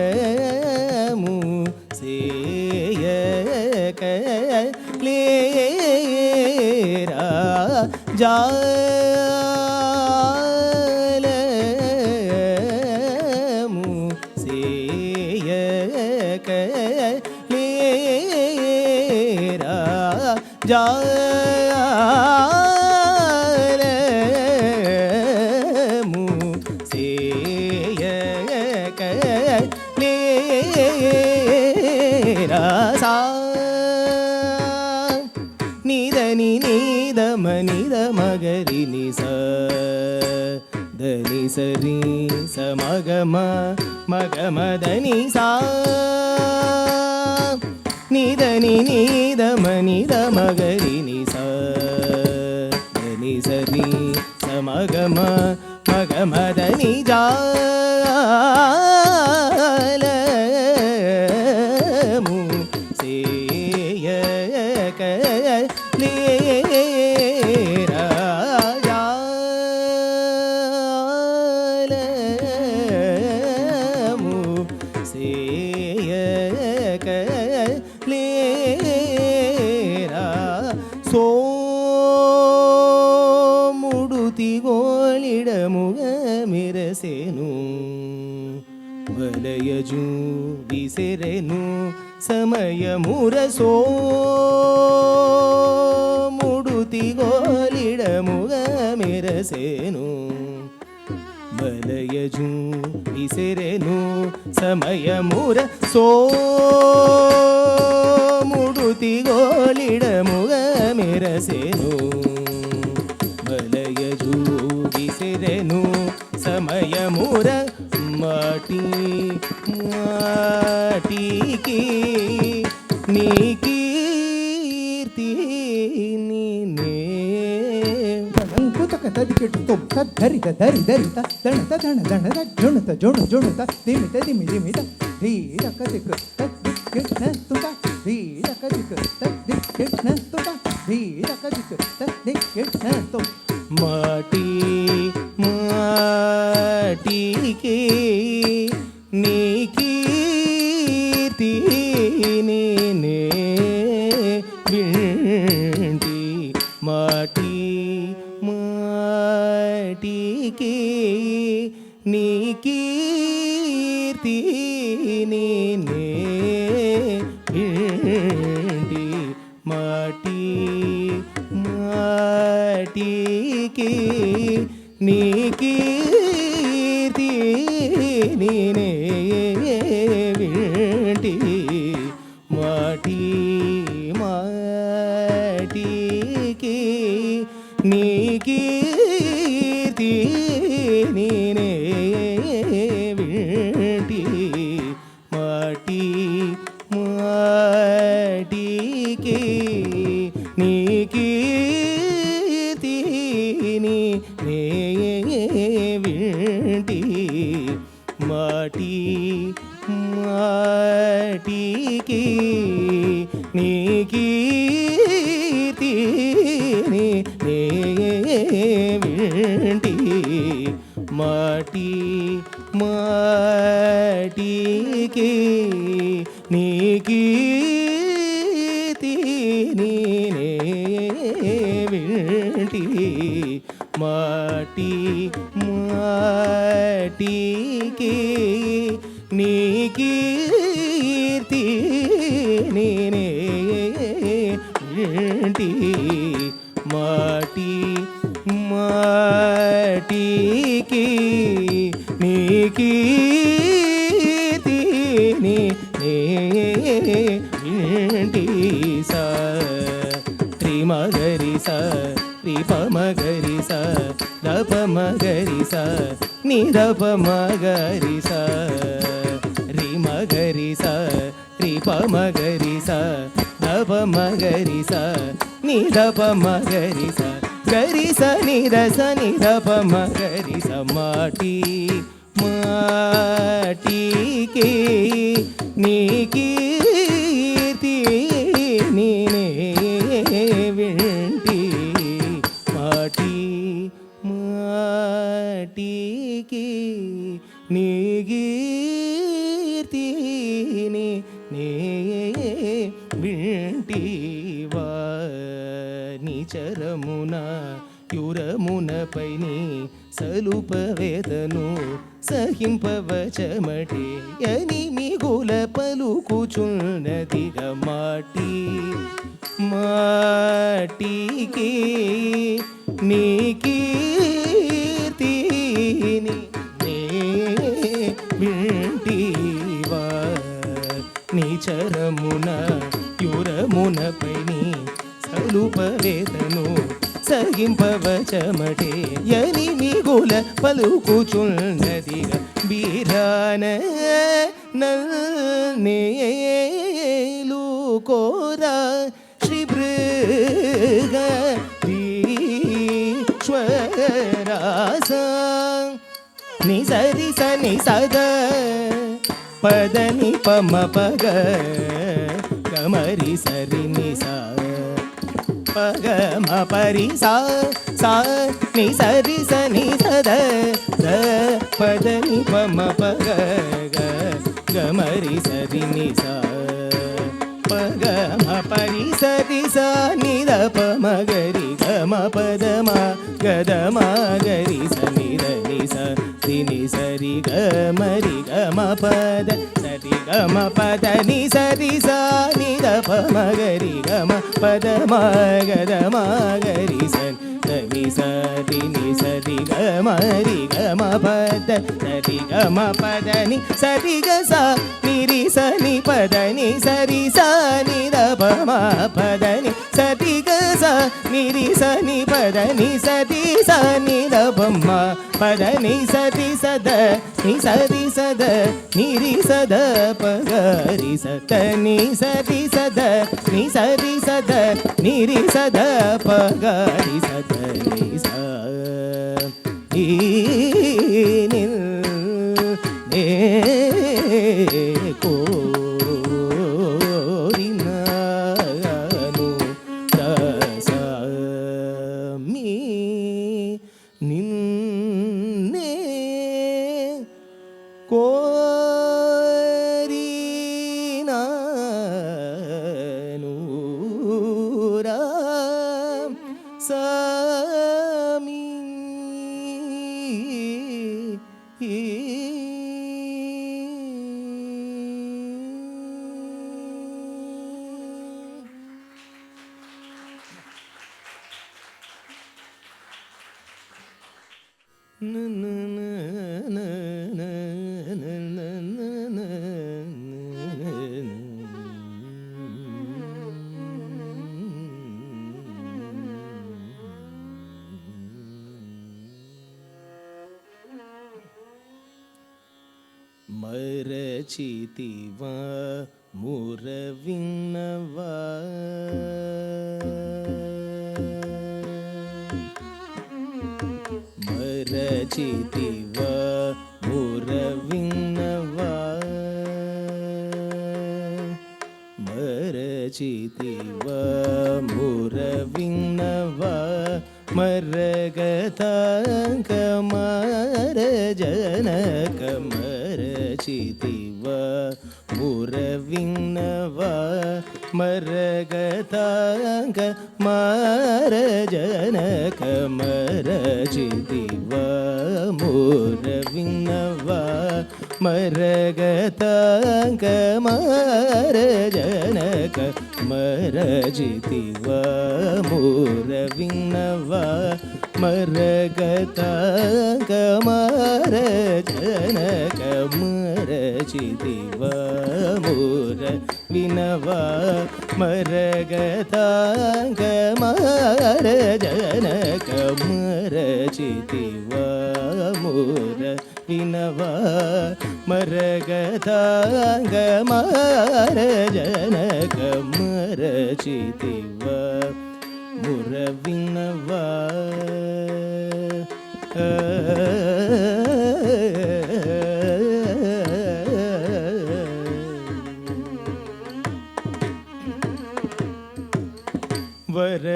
ಜಾಲಮು ಸೇಯಕಲೇರಾ ಜಾಲಮು ಸೇಯಕಲೇರಾ ಜಾಲಮು ಸೇಯಕಲೇರಾ దని సరి సమగమ మగమదని సా నిదని నిదమనిద మగరి నిసా దని సరి సమగమ మగమదని జాలము సేయక లేరా జాలము సేయక లేరా సోముడుతి గోళిడముగ మెరసెను వలయజు విసిరెను సమయముర సోముడుతి గోళిడముగ మెరసెను వలయజు విసిరెను సమయముర సోముడుతి గోళిడముగ మెరసెను వలయజు విసిరెను సమయముర మాటి మాటికి నీ కీర్తి నీనే ದಂಕುತಕ ತದಿಕೆಟ್ಟು ತುಂ ತದ್ದರಿತ ದರಿ ದರಿತ ದಣತ ದಣ ದಣದ ಜುಣುತ ಜುಣು ಜುಣುತ ದಿಮಿತ ದಿಮಿ ದಿಮಿತ ಧೀರ ಕದಿಕ ತದ್ದಿಕ್ಕೆಟ್ನ ತುತ ಧೀರ ಕದಿಕ ತದ್ದಿಕ್ಕೆಟ್ನ ತುತ ಧೀರ ಕದಿಕ ತದ್ದಿಕ್ಕೆಟ್ನ ತುಂ మాటి మాటికి నీ కీర్తి నేనే వింటి మాటి మాటికి నీ కీర్తి నేనే వింటి మాటి మాటికి నీ కీర్తి నేనే వింటి మాటి మాటికి నీ కీర్తి నేనే వింటి మాటి మాటికి నీ కీర్తి నేనే వింటి మాటి మాటికి నీ కీర్తి నేనే వింటి మాటి మాటికి నీ కీర్తి నేనే వింటి మాటి మాటికి నీ కీర్తి నేనే వింటి మాటి మాటికి నీ కీర్తి నేనే వింటి సా త్రిమగరి సా రిపమగరి స దపమగరి స నిదపమగరి స రిమగరి స రిపమగరి స దపమగరి స నిదపమగరి స గరి స నిదపమగరి స మాటి మాటికి నీ కీర్తి నేనే వింటి మాటి మాటికి నీ కీర్తి నేనే వింటి వానిచరమున యురమునపైని సలుపవేదను సహింపవచమటే యని మిగుల పలుకుచున్నదిగ మాటి మాటికి నీ కీర్తి నే వింటివా నిచరమున యురమునపైని సలుపవేదను సగింపవచమటే యని మిగుల పలుకుచున్నదిగా బీరాన నల్నేలు కోరా శ్రీ భృగీశ్వరాస ని సరి సని సద పదని పమ పగ గమరి సరి ని సా పగ మ పరి సా సా ని సరి సని సద ద పదని పమ పగ గ గమరి సరి ని సా పగ మ పరి సరి సా ని ద పమ గరి గ మ పద మ గద మ గరి స ని ద ని స ని ని సరి గ మరి గ మ పద సరి గ మ పద ని సరి సా ని ద పమ గరి గ మ పద మ గద మ గరి స ని స ని సరి గ మరి గ మ పద సరి గ మ పద ని సరి గ స ని రి స ని పద ని సరి స ని ద ప మ పద ని సరి గ స ని రి స ని పద ని సరి స ని ద ప మ పద ని సరి సద ని సరి సద ని రి సద ప గ రి స త ని సరి సద ని సరి సద ని రి సద ప గ రి స త ని స ఈ నిల్ నే కోరినాను రస మీ నిన్నే కోరినాను రసమి మరచితివా మురవిన్నవా మరచితివా మురవిన్నవా మరచితివా మురవిన్నవా మరగతాంక మరజనక మరచితివా మురవిన్నవా మరగతాంక మరజనక మరచితివా మురవిన్నవా మరగతాంక మరజనక మరచితివా మురవిన్నవా మరగతాంక మరజనక మరచితివా మురవిన్నవా మరగతాంక మరజనక మరచితివా మురవిన్నవా మరగతాంక మరజనక మరచితివా మురవిన్నవా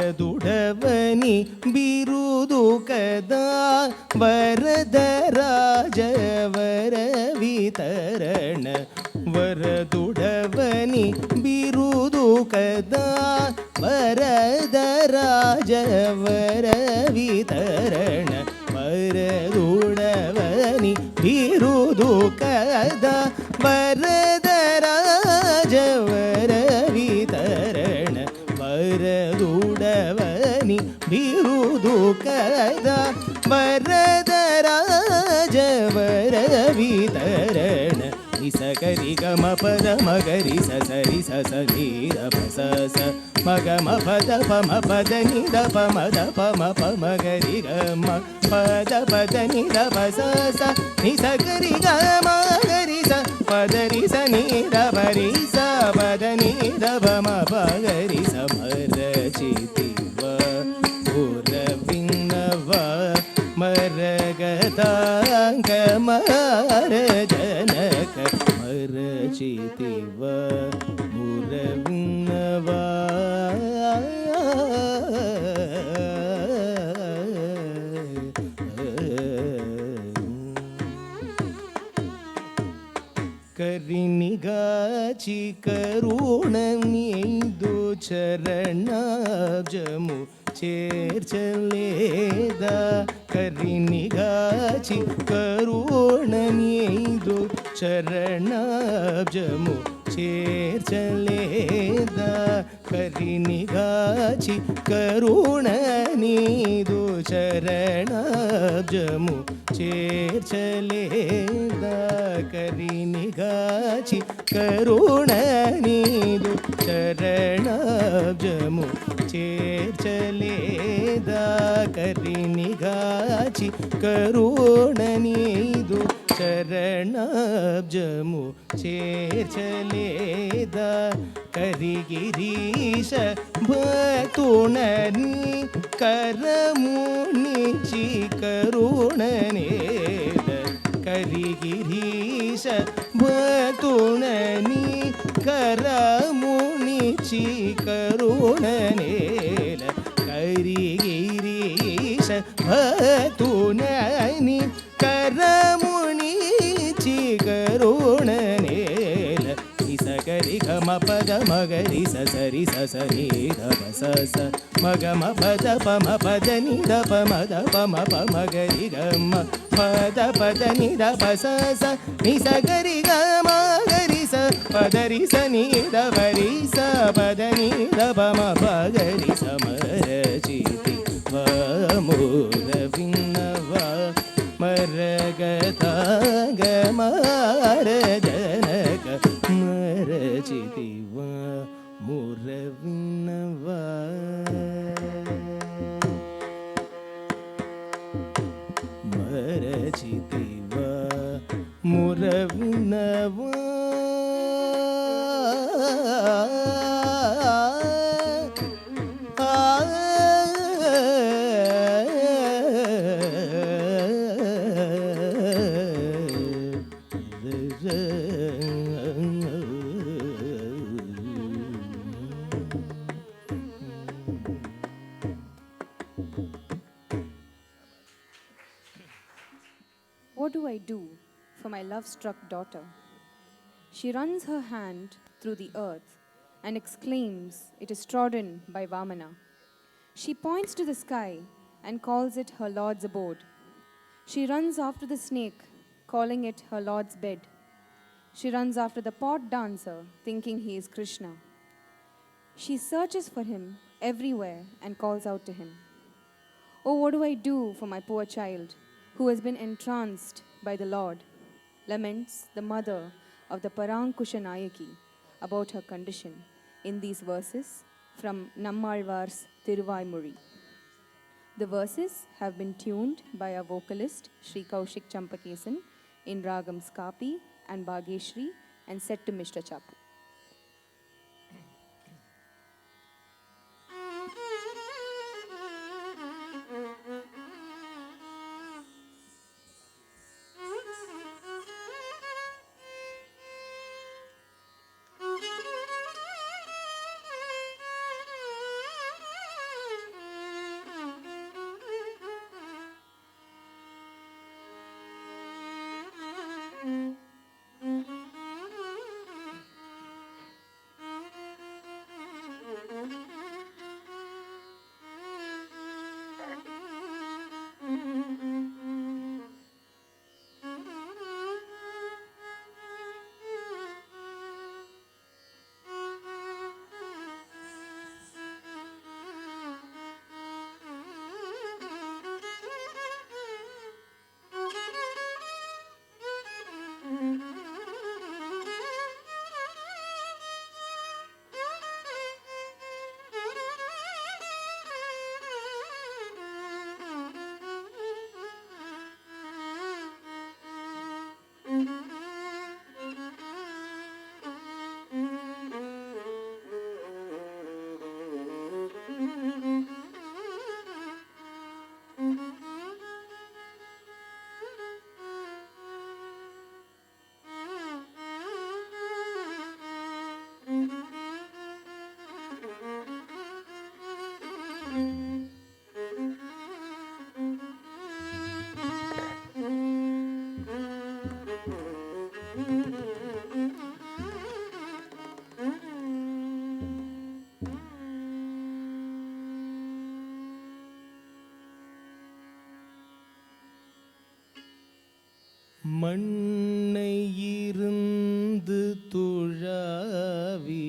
వరదుడవని బిరుదు కదా వరదరాజ వర వితరణ వరదుడవని బిరుదు కదా వరదరాజ వర వితరణ వరదుడవని బిరుదు కదా వరదరాజ వర వితరణ వరదుడవని బిరుదు కదా వరదరాజ వర వితరణ ನಿ ಸ ಗರಿ ಗ ಮ ಪದ ಮ ಗರಿ ಸ ಸರಿ ಸ ಸ ನೀ ದ ಪ ಸ ಸ ಮ ಗ ಮ ಪದ ಪ ಮ ಪದ ನಿ ದ ಪ ಮ ದ ಪ ಮ ಪ ಮ ಗರಿ ಗ ಮ ಪದ ಪದ ನಿ ದ ಪ ಸ ಸ ನಿ ಸ ಗರಿ ಗ ಮ ಗರಿ ಸ ಪದ ರಿ ಸ ನೀ ದ ಪ ರಿ ಸ ಪದ ನೀ ದ ಪ ಮ ಪ ಗರಿ ಸ ಮ ರ ಚಿ ತಿ ವ ಪುರ ವಿನ್ನವ ಮರಗತಾಂಗ ಮರ ಜನಕ ಮರಚಿತಿವ ಮುರವಿನ್ನವ ಕರಿನಿಗಾಚಿ ಕರುಣಮೀದು ಚರಣಾಬ್ಜಮು చేర్చలేద కరినిగాచి కరుణనీదు చరణాబ్జము చేర్చలేద కరినిగాచి కరుణనీదు చరణాబ్జము చేర్చలేద కరినిగాచి కరుణనీదు చరణాబ్జము చేర్చలేద కరినిగాచి కరుణనీదు చరణాబ్జము చేర్చలేద కరిగిరీశ భతుణని కరమునిచి కరుణనేద కరిగిరీశ భతుణని కరమునిచి కరుణనేల కరిగిరీశ భతుణని కరమునిచి కరుణనేల నిస గరి గ మ పద మ గరి స సరి స స ని ద ప స స మ గ మ పద ప మ పద ని ద ప మ ద ప మ ప మ గరి గ మ పద పద ని ద ప స స ని స గరి గ మ గరి స పద రి స ని ద ప రి స పద ని ద ప మ ప గరి స మ ర చి తి వ ముర విన్నవ మరగత గ మ ర Janaka మరచితివ Mura విన్నవ మరచితివ Mura విన్నవ What do I do for my love-struck daughter? She runs her hand through the earth and exclaims it is trodden by Vamana. She points to the sky and calls it her Lord's abode. She runs after the snake, calling it her Lord's bed. She runs after the pot dancer, thinking he is Krishna. She searches for him everywhere and calls out to him. Oh, what do I do for my poor child who has been entranced by the Lord? Laments the mother of the Parankusha Nayaki about her condition in these verses from Nammalvar's Thiruvaimuri. The verses have been tuned by our vocalist Sri Kaushik Champakesan in Ragams Kapi and Bhageshri and set to Mr. Chapu. மண்ணை இருந்து துழாவி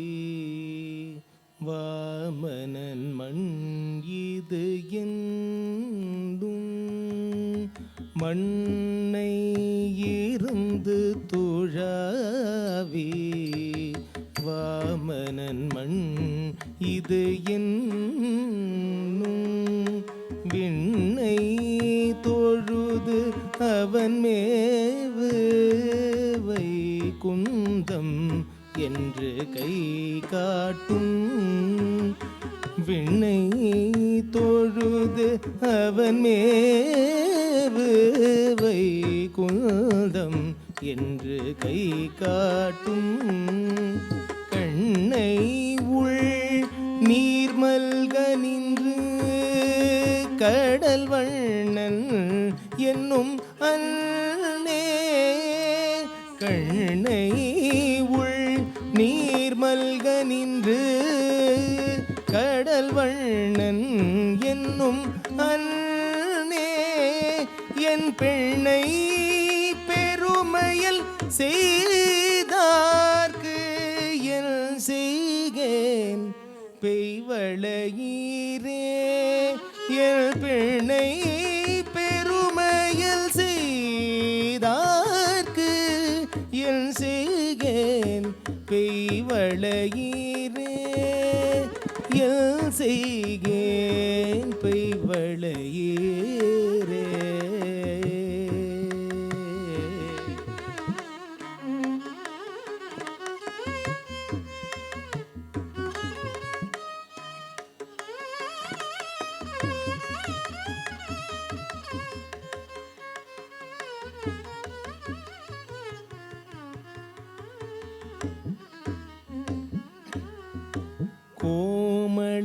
வாமனன் மண் இது என்றும் மண்ணை இருந்து துழாவி வாமனன் மண் இது என்னும் விண்ணை தொழுது அவன் மேவு வைகுந்தம் என்று கை காட்டும் விண்ணை தொழுது அவன் மேவு வைகுந்தம் என்று கை காட்டும் கண்ணை உள் நீர்மல்க நின்று கடல் வண்ணன் என்னும் அன்னே கண்ணை உள் நீர்மல்க நின்று கடல் வண்ணன் என்னும் அன்னே என் பெண்ணை பெருமையில் செய்தார்க்கு என் செய்கேன் பெய்வளையீரே என் பெண்ணை பெருமையில் செய்தார்க்கு என் செய்கேன் பெய்வளையீரே என் செய்கேன் பெய்வளையீரே.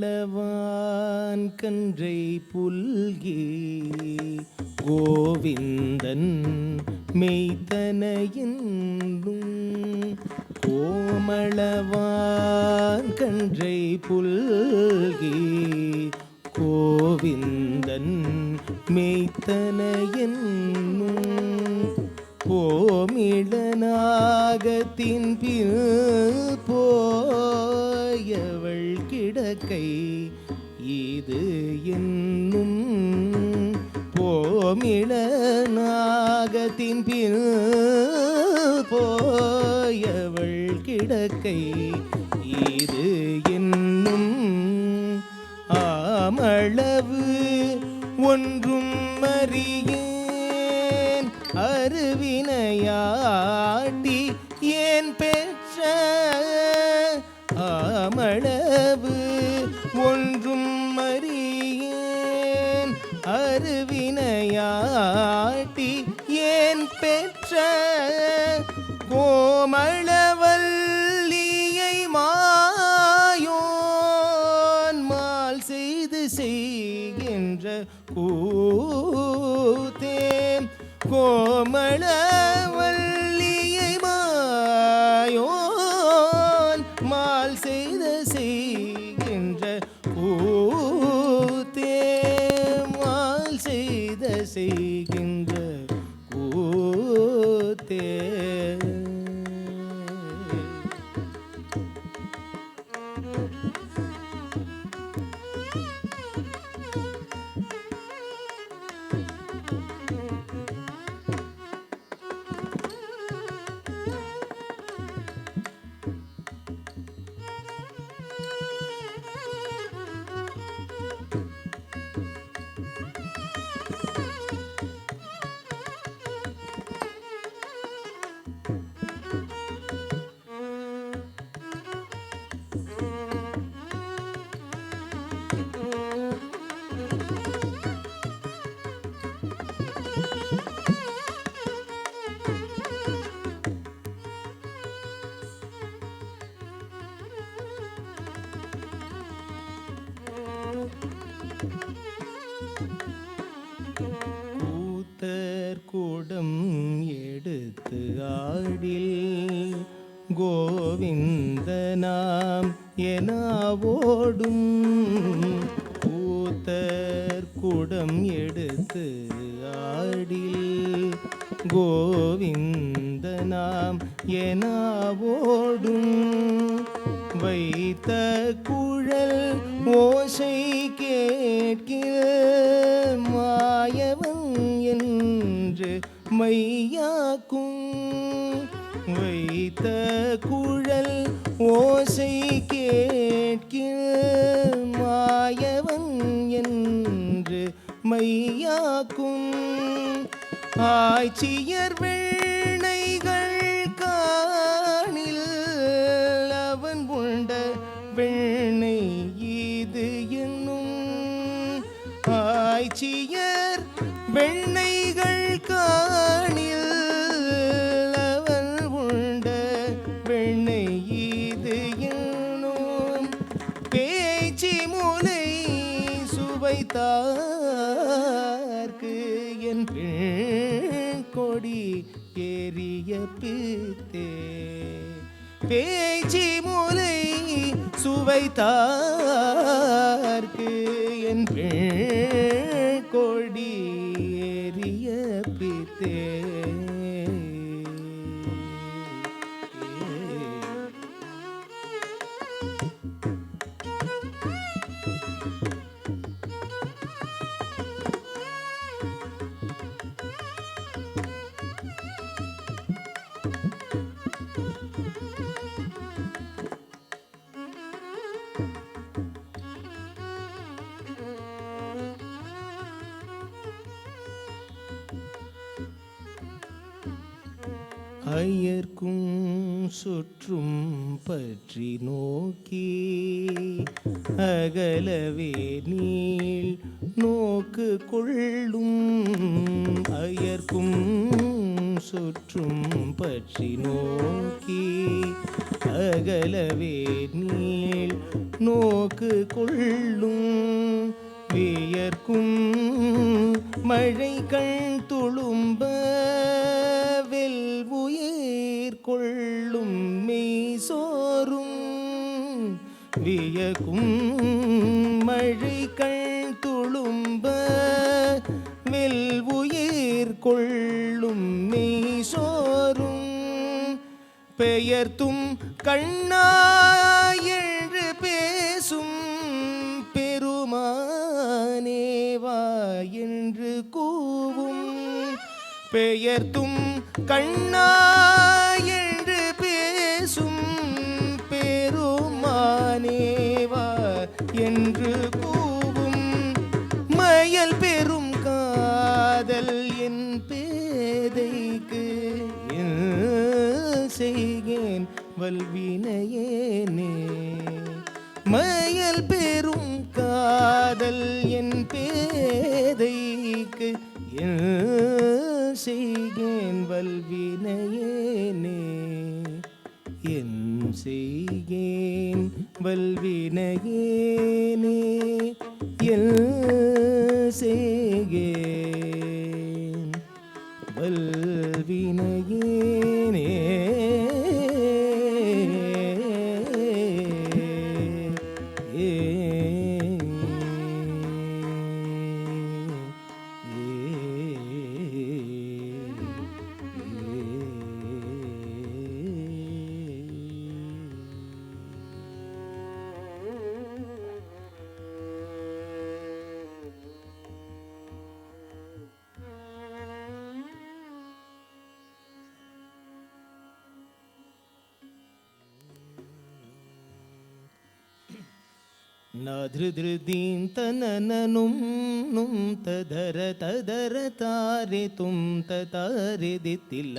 கோமளவான் கன்றை புல்கி கோவிந்தன் மெய்த்தனையின்றும் கோமளவான் கன்றை புல்கி கோவிந்தன் மெய்த்தனையின்றும் போமிழநாகத்தின் பின் போயவள் கிடக்கை இது என்னும் போமிழநாகத்தின் பின் போயவள் கிடக்கை இது என்னும் ஆமளவு ஒன்றும் அறியேன் அருவினையாட்டி ஏன் பெற்ற ஆமளவு ஒன்றும் அறியேன் அருவினையாட்டி ஏன் பெற்ற கோமளவல்லியை மாயோன் மால் செய்து செய்கின்ற கூத்தேன் கோமளவல்லியை மாயோன் மால் செய்த செய்கின்ற கூத்தே மால் செய்த செய்கின்ற கூத்தே. கூத்தர் கூடம் எடுத்து ஆடில் கோவிந்தனாம் எனாவோடும் கூத்தர் கூடம் எடுத்து ஆடில் கோவிந்தனாம் எனாவோடும் வைத்த குழல் ஓசை கேட்கில் மாயவன் என்று மையாக்கும் வைத்த குழல் ஓசை கேட்கில் மாயவன் என்று மையாக்கும் ஆய்ச்சியர் வெண்ணைகள் காணில் அவன் உண்ட வெண்ணை இது என்னும் ஆய்ச்சியர் வெண்ணைகள் காணில் அவன் உண்ட வெண்ணை இது என்னும் பேச்சு மூலை சுவைத்தார்க்கு என் கொடி ஏறிய பித்தே பேச்சு மூலை சுவைத்தார்க்கு என் கொடி ஏறிய பித்தே அயர்க்கும் சுற்றும் பற்றி நோக்கி அகலவே நீள் நோக்கு கொள்ளும் அயர்க்கும் சுற்றும் பற்றி நோக்கி அகலவே நீள் நோக்கு கொள்ளும் வியர்க்கும் மழை கண் துளும்ப வெல்வுயிர் கொள்ளும் மெய் சோறும் வியக்கும் மழை கண் துளும்ப வெல்வுயிர் கொள்ளும் மெய் சோறும் பெயர்த்தும் கண்ணாயென்று பேசும் பெருமானேவா என்று கூவும் பெயர்த்தும் கண்ணா என்று பேசும் பெருமானேவா என்று கூவும் மயல் பெரும் காதல் என் பேதைக்கு செய்கேன் வல்வினையேனே மயல் பெரும் காதல் என் பேதைக்கு செய்கேன் வல்வினையேனே என் செய்கேன் வல்வினையேனே என் செய்கேன் வல்வினையேனே நத்ருத்ருதீம் தனனனும் நும் ததர ததர தாரே தும் ததாரே தித்தில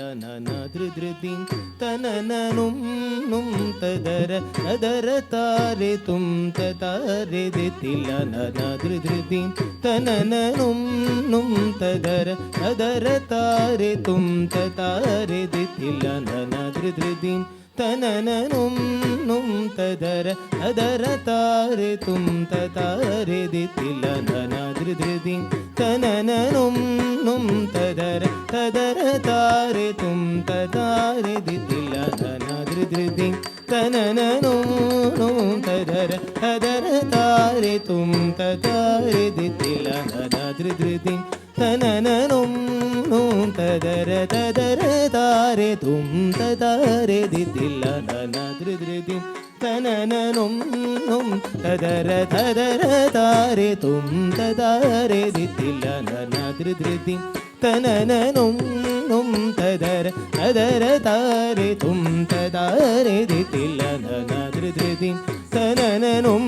நத்ருத்ருதீம் தனனனும் நும் ததர ததர தாரே தும் ததாரே தித்தில நத்ருத்ருதீம் தனனனும் நும் ததர ததர தாரே தும் ததாரே தித்தில நத்ருத்ருதீம் தனனனும் நும் ததர ததர தாரே தும் ததாரே தித்தில நத்ருத்ருதீம் தனனனும் நும் ததர ததர தாரே தும் ததாரே தித்தில நத்ருத்ருதீம் தனனனும் நும் ததர ததர தாரே தும் ததாரே தித்தில நத்ருத்ருதீம் தனனனும் ನುಂ ತದರ ತದರ ತಾರೆ ತುಂ ತದಾರೆ ದಿತಿಲ್ಲ ನನ ಧೃಧೃತಿ ತನನ ನುಂ ನುಂ ತದರ ತದರ ತಾರೆ ತುಂ ತದಾರೆ ದಿತಿಲ್ಲ ನನ ಧೃಧೃತಿ ತನನ ನುಂ ನುಂ ತದರ ತದರ ತಾರೆ ತುಂ ತದಾರೆ ದಿತಿಲ್ಲ ನನ ಧೃಧೃತಿ ತನನ ನುಂ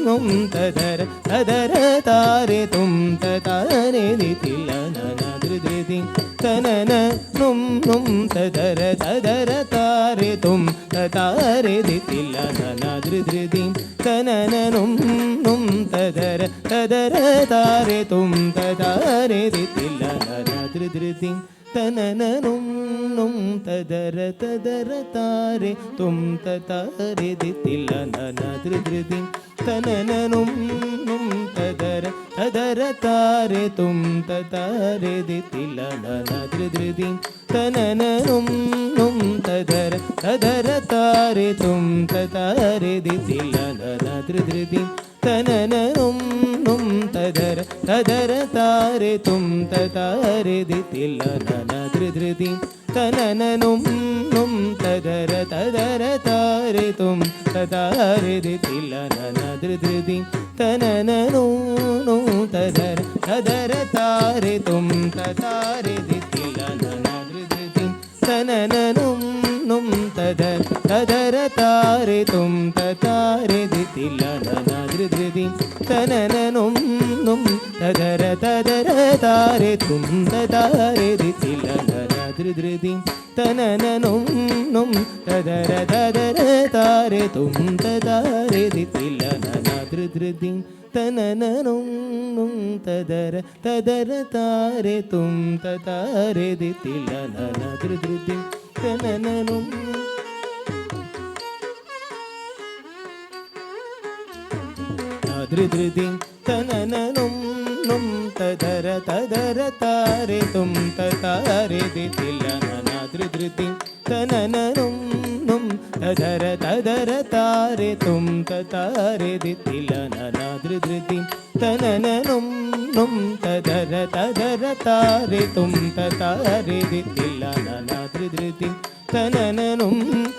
ನುಂ ತದರ ತದರ ತಾರೆ ತುಂ ತದಾರೆ ದಿತಿಲ್ಲ ನನ ಧೃಧೃತಿ ತನನ ನುಂ ನುಂ ತದರ ತದರ ತಾರೆ ತುಂ ತದಾರೆ ದಿತಿಲ್ಲ ನನ ಧೃಧೃತಿ ತನನ ನುಂ ನುಂ ತದರ ತದರ ತಾರೆ ತುಂ ತದಾರೆ ದಿತಿಲ್ಲ ನನ ಧೃಧೃತಿ ತನನ ನುಂ ನುಂ ತದರ ತದರ ತಾರೆ ತುಂ ತದಾರೆ ದಿತಿಲ್ಲ ನನ ಧೃಧೃತಿ ತನನ ನುಂ ನುಂ ತದರ ತದರ ತಾರೆ ತುಂ ತದಾರೆ ದಿತಿಲ್ಲ ನನ ಧೃಧೃತಿ ತನನ ನುಂ ನುಂ ತದರ ತದರ ತಾರೆ ತುಂ ತದಾರೆ ದಿತಿಲ್ಲ ನನ ಧೃಧೃತಿ ತನನ ನುಂ ನುಂ ತದರ ತದರ ತಾರೆ ತುಂ ತದಾರೆ ದಿತಿಲ್ಲ ನನ ಧೃಧೃತಿ ತನನ ನುಂ ನುಂ ತದರ ತದರ ತಾರೆ ತುಂ ತದಾರೆ ದಿತಿಲ್ಲ ನನ ಧೃಧೃತಿ ತನನ ನುಂ ನುಂ ತದರ ತದರ ತಾರೆ ತುಂ ತದಾರೆ ದಿತಿಲ್ಲ ನನ ಧೃಧೃತಿ ತನನ ನುಂ ನುಂ ತದರ ತದರ ತಾರೆ ತುಂ ತದಾರೆ ದಿತಿಲ್ಲ ನನ ಧೃಧೃತಿ ತನನ ನುಂ ನುಂ ತದರ ತದರ ತಾರೆ ತುಂ ತದಾರೆ ದಿತಿಲ್ಲ ನನ ಧೃಧೃತಿ ತನನ ನುಂ ನುಂ ತದರ ತದರ ತಾರೆ ತುಂ ತದಾರೆ ದಿತಿಲ್ಲ ನನ ಧೃಧೃತಿ ತನನ ನುಂ ನುಂ ತದರ ತದರ ತಾರೆ ತುಂ ತದಾರೆ ದಿತಿಲ್ಲ ನನ ಧೃಧೃತಿ ತನನ ನುಂ ಧೃಧೃತಿ ತನನ ನುಂ ನುಂ ತದರ ತದರ ತಾರೆ ತುಂ ತದಾರೆ ದಿತಿಲ್ಲ ನನ ಧೃಧೃತಿ ತನನ ನುಂ ನುಂ ತದರ ತದರ ತಾರೆ ತುಂ ತದಾರೆ ದಿತಿಲ್ಲ ನನ ಧೃಧೃತಿ ತನನ ನುಂ ನುಂ ತದರ ತದರ ತಾರೆ ತುಂ ತದಾರೆ ದಿತಿಲ್ಲ ನನ ಧೃಧೃತಿ ತನನ ನುಂ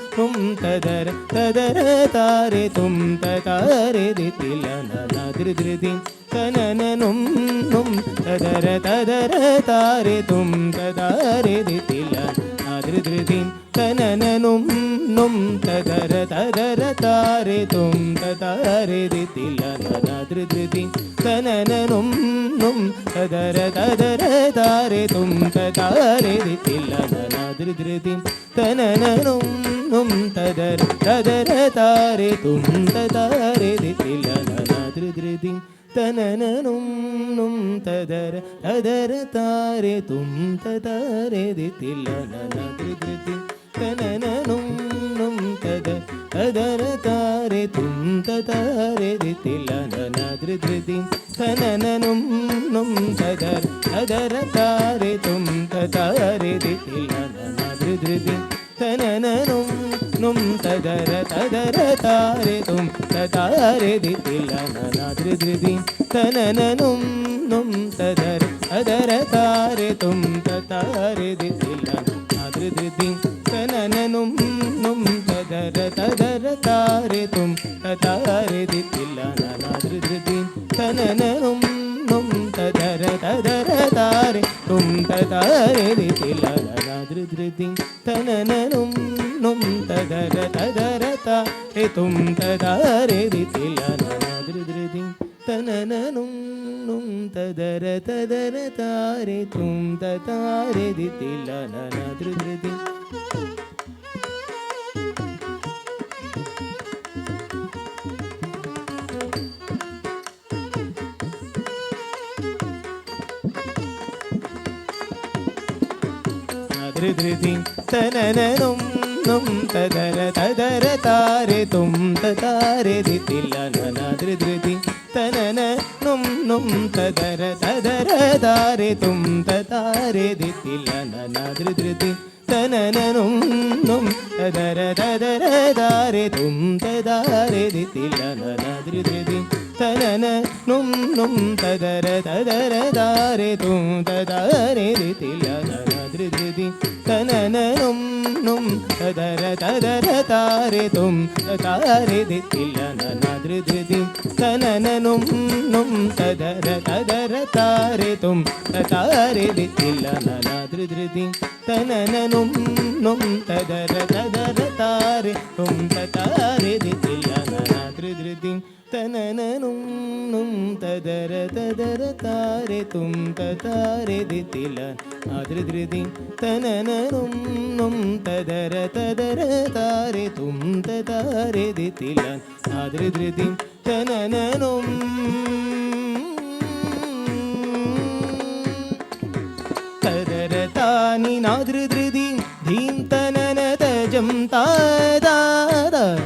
ನುಂ ತದರ ತದರ ತಾರೆ ತುಂ ತದಾರೆ ದಿತಿಲ್ಲ ನನ ಧೃಧೃತಿ ತನನ ನುಂ ನುಂ ತದರ ತದರ ತಾರೆ ತುಂ ತದಾರೆ ದಿತಿಲ್ಲ ಧೃಧೃತಿ ತನನ ನುಂ ನುಂ ತದರ ತದರ ತಾರೆ ತುಂ ತದಾರೆ ದಿತಿಲ್ಲ ನನ ಧೃಧೃತಿ ತನನ ನುಂ ನುಂ ತದರ ತದರ ತಾರೆ ತುಂ ತದಾರೆ ದಿತಿಲ್ಲ ನನ ಧೃಧೃತಿ ತನನ ನುಂ ನುಂ ತದರ ತದರ ತಾರೆ ತುಂ ತದಾರೆ ದಿತಿಲ್ಲ ನನ ಧೃಧೃತಿ ತನನ ನುಂ ನುಂ ತದರ ತದರ ತಾರೆ ತುಂ ತದಾರೆ ದಿತಿಲ್ಲ ನನ ಧೃಧೃತಿ ತನನ ನುಂ ನುಂ ತದರ ತದರ ತಾರೆ ತುಂ ತದಾರೆ ದಿತಿಲ್ಲ ನನ ಧೃಧೃತಿ ತನನ ನುಂ ನುಂ ತದರ ತದರ ತಾರೆ ತುಂ ತದಾರೆ ದಿತಿಲ್ಲ ನನ ಧೃಧೃತಿ ತನನ ನುಂ ನುಂ ತದರ ತದರ ತಾರೆ ತುಂ ತದಾರೆ ದಿತಿಲ್ಲ ನನ ಧೃಧೃತಿ ತನನ ನುಂ ನುಂ ತದರ ತದರ ತಾರೆ ತುಂ ತದಾರೆ ದಿತಿಲ್ಲ ನನ ಧೃಧೃತಿ ತನನ ನುಂ ನುಂ ತದರ ತದರ ತಾರೆ ತುಂ ತದಾರೆ ದಿತಿಲ್ಲ ನನ ಧೃಧೃತಿ ತನನ ನುಂ ನುಂ ತದರ ತದರ ತಾರೆ ತುಂ ತದಾರೆ ದಿತಿಲ್ಲ ನನ ಧೃಧೃತಿ ತನನ ನುಂ ನುಂ ತದರ ತದರ ತಾರೆ ತುಂ ತದಾರೆ ದಿತಿಲ್ಲ ನನ ಧೃಧೃತಿ ತನನ ನುಂ ನುಂ ತದರ ತದರ ತಾರೆ ತುಂ ತದಾರೆ ದಿತಿಲ್ಲ ನನ ಧೃಧೃತಿ ಧೃಧೃತಿ ತನನ ನುಂ ನುಂ ತದರ ತದರ ತಾರೆ ತುಂ ತದಾರೆ ದಿತಿಲ್ಲ ನನ ಧೃಧೃತಿ ತನನ ನುಂ ನುಂ ತದರ ತದರ ತಾರೆ ತುಂ ತದಾರೆ ದಿತಿಲ್ಲ ನನ ಧೃಧೃತಿ ತನನ ನುಂ ನುಂ ತದರ ತದರ ತಾರೆ ತುಂ ತದಾರೆ ದಿತಿಲ್ಲ ನನ ಧೃಧೃತಿ ತನನ ನುಂ ನುಂ ತದರ ತದರ ತಾರೆ ತುಂ ತದಾರೆ ದಿತಿಲ ನನ ಧೃದಿ ತನನ ನುಂ ನುಂ ತದರ ತದರ ತಾರೆ ತುಂ ತದಾರೆ ದಿತಿಲ ನನ ಧೃದಿ ತನನ ನುಂ ನುಂ ತದರ ತದರ ತಾರೆ ತುಂ ತದಾರೆ ದಿತಿಲ ನನ ಧೃದಿ ತನನ ನುಂ ನುಂ ತದರ ತದರ ತಾರೆ ತುಂ ತದಾರೆ ದಿತಿಲ ನನ ಧೃದಿ ತನನ ನುಂ ನುಂ ತದರ ತದರ ತಾರೆ ತುಂ ತದಾರೆ ದಿತಿಲ ಧೃದಿ ತನನ ನುಂ ನುಂ ತದರ ತದರ ತಾರೆ ತುಂ ತದಾರೆ ದಿತಿಲ ಧೃದಿ ತನನ ನುಂ ತದರ ತಾನಿ ನಾದೃಧೃದಿ ಧೀಂ ತನನ ತಜಂ ತಾದಜಂ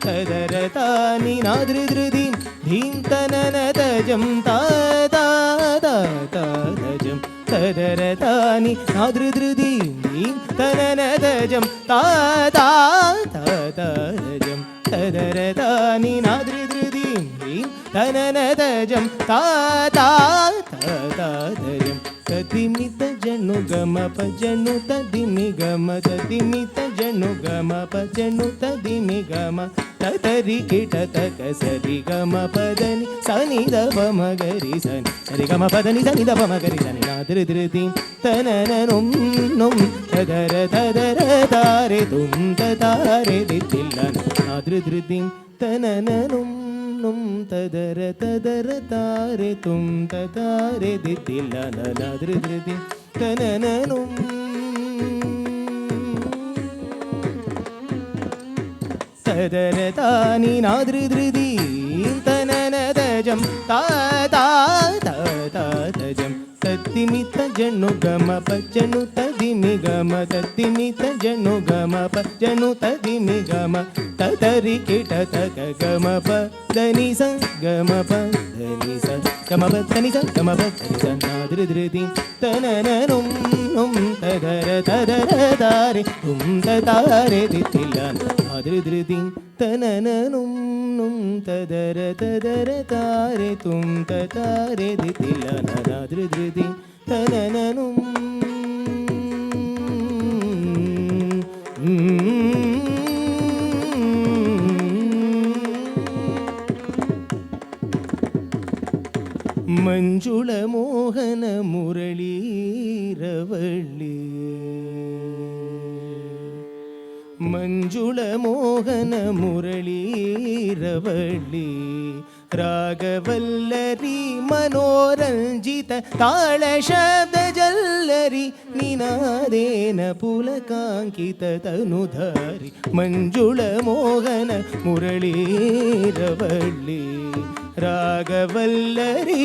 ತದರ ತಾನಿ ನಾದೃಧೃದಿ ಧೀಂ ತನನ ತಜಂ ತಾದಜಂ ತದರ ತಾನಿ ನಾದೃಧೃದಿ ಧೀಂ ತನನ ತಜಂ ತಾದಜಂ ತದರ ತಾನಿ ನಾದೃಧೃದಿ ಧೀಂ ತನನ ತಜಂ ತಾದಜಂ ತದಿಮಿತ ಜನು ಗಮ ಪಜನು ತದಿಮಿ ಗಮ ತದಿಮಿತ ಜನು ಗಮ ಪಜನು ತದಿಮಿ ಗಮ ತದರಿ ಕಿಟ ತಕ ಸರಿ ಗಮ ಪದನಿ ಸನಿ ದ ಪಮ ಗರಿ ಸನಿ ಸರಿ ಗಮ ಪದನಿ ಸನಿ ದ ಪಮ ಗರಿ ಸನಿ ನಾದೃ ಧೃತಿ ತನನ ನುಂ ನುಂ ತದರ ತದರ ತಾರೆ ತುಂ ತದಾರೆ ದಿತಿಲ್ಲ ನಾದೃ ಧೃತಿ ತನನ ನುಂ ನುಂ ತದರ ತದರ ತಾರೆ ತುಂ ತದಾರೆ ದಿತಿಲ್ಲ ನಾದೃ ಧೃತಿ ತನನ ನುಂ ತದರ ತಾನಿ ನಾದೃಧೃದಿ ತನನ ತಜಂ ತಾದಜಂ ತದ್ದಿಮಿತ ಜನು ಗಮ ಪಜ್ಜನು ತದಿಮಿ ಗಮ ತದ್ದಿಮಿತ ಜನು ಗಮ ಪಜ್ಜನು ತದಿಮಿ ಗಮ ತದರಿ ಕಿಟ ತಕ ಗಮ ಪದನಿ ಸ ಗಮ ಪದನಿ ಸ ಗಮ ಪದನಿ ಸ ಗಮ ಪದನಿ ಸ ನಾದೃಧೃದಿ ತನನ ನುಂ ನುಂ ತದರ ತದರ ತಾರೆ ತುಂ ತದಾರೆ ದಿತಿಲ್ಲ ನಾದೃಧೃದಿ ತನನ ನುಂ ನುಂ ತದರ ತದರ ತಾರೆ ತುಂ ತದಾರೆ ದಿತಿಲ್ಲ ನಾದೃಧೃದಿ ತನನ ನುಂ ಮಂಜುಳ ಮೋಹನ ಮುರಳೀರವಳ್ಳಿ ಮಂಜುಳ ಮೋಹನ ಮುರಳೀರವಳ್ಳಿ ರಾಗವಲ್ಲರಿ ಮನೋರಂಜಿತ ತಾಳ ಶಬ್ದ ಜಲ್ಲರಿ ನಿನಾದೇನ ಪುಲಕಾಂಕಿತ ತನುಧಾರಿ ಮಂಜುಳ ಮೋಹನ ಮುರಳೀರವಳ್ಳಿ ರಾಗವಲ್ಲರಿ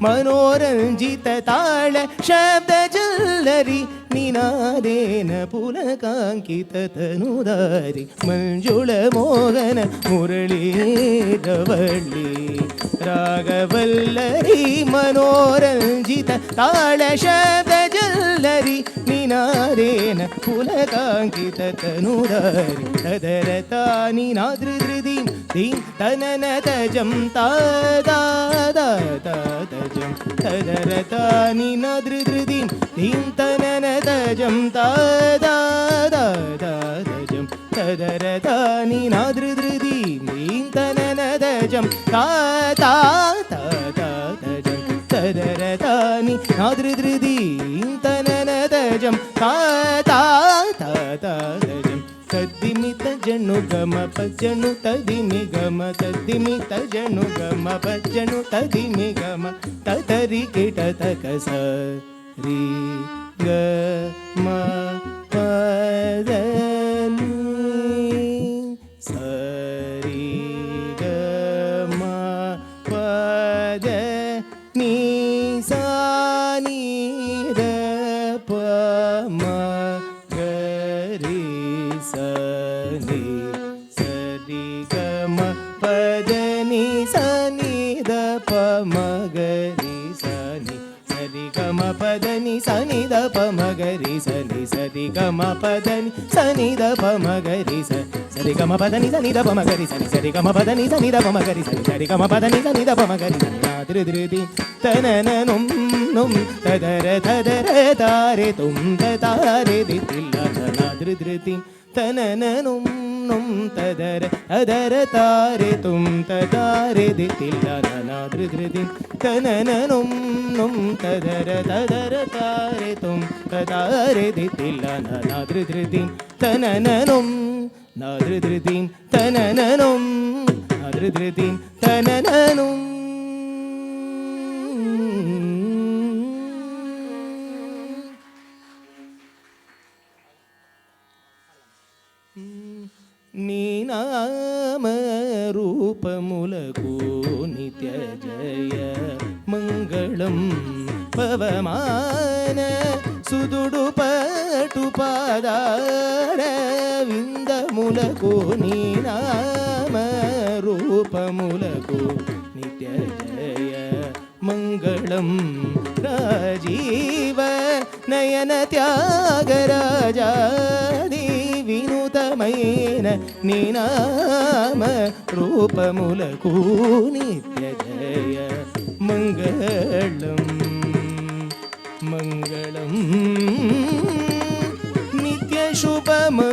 ಮನೋರಂಜಿತ ತಾಳ ಶಬ್ದ ಜಲ್ಲರಿ ನಿನಾದೇನ ಪುಲಕಾಂಕಿತ ತನುಧಾರಿ ಮಂಜುಳ ಮೋಹನ ಮುರಳೀರವಳ್ಳಿ ರಾಗವಲ್ಲರಿ ಮನೋರಂಜಿತ ತಾಳ ಶಬ್ದ ಜಲ್ಲರಿ ನಿನಾದೇನ ಪುಲಕಾಂಕಿತ ತನುಧಾರಿ ತದರ ತಾನಿ ನಾದೃಧೃದಿ ಧೀಂ ತನನ ತಜಂ ತಾದಜಂ ತದರ ತಾನಿ ನಾದೃಧೃದಿ ಧೀಂ ತನನ ತಜಂ ತಾದಜಂ ತದರ ತಾನಿ ನಾದೃಧೃದಿ ಧೀಂ ತನನ ತಜಂ ತಾದಜಂ ತದರ ತಾನಿ ನಾದೃಧೃದಿ ತನನ ತಜಂ ತಾದಜಂ ತದ್ದಿಮಿತ ಜನು ಗಮ ಪಜ್ಜನು ತದಿಮಿ ಗಮ ತದ್ದಿಮಿತ ಜನು ಗಮ ಪಜ್ಜನು ತದಿಮಿ ಗಮ ತದರಿ ಕಿಟ ತಕ ಸರಿ ಗ ಮ ಪದನಿ ಸರಿ ಗ ಮ ಪದ ನೀ ಸಾ ನೀ ದ ಪ ಮ ಗರಿ ಸನಿ ಸರಿ ಗಮ ಪದನಿ ಸನಿ ದ ಪ ಮ ಗರಿ ಸನಿ ಸರಿ ಗಮ ಪದನಿ ಸನಿ ದ ಪ ಮ ಗರಿ ಸನಿ ಸರಿ సరి గమ పదని సని ద పమ గరి సరి గమ పదని సని ద పమ గరి సరి గమ పదని సని ద పమ గరి సరి గమ పదని సని ద పమ గరి నాద్రి ధృతి తనననుం నుం తదర తదర తారే తుం తారే దితిల్ల నాద్రి ధృతి తనననుం నుం తదర తదర తారే తుం తారే దితిల్ల నాద్రి ధృతి తనననుం నుం తదర తదర తారే తుం తారే దితిల్ల నాద్రి ధృతి తనననుం నాద్రి ధృతి తనననుం నాద్రి ధృతి తనననుం నీ నామ రూపములకు నిత్య జయ మంగళం పవమాన సుదుడు పటు పాదార విందములకు నీ నామ రూపములకు నిత్య జయ మంగళం రాజీవ నయన త్యాగరాజాది వినూతమైన నినామ రూపములకు నిత్య జయ మంగళం మంగళం నిత్య శుభమంగళం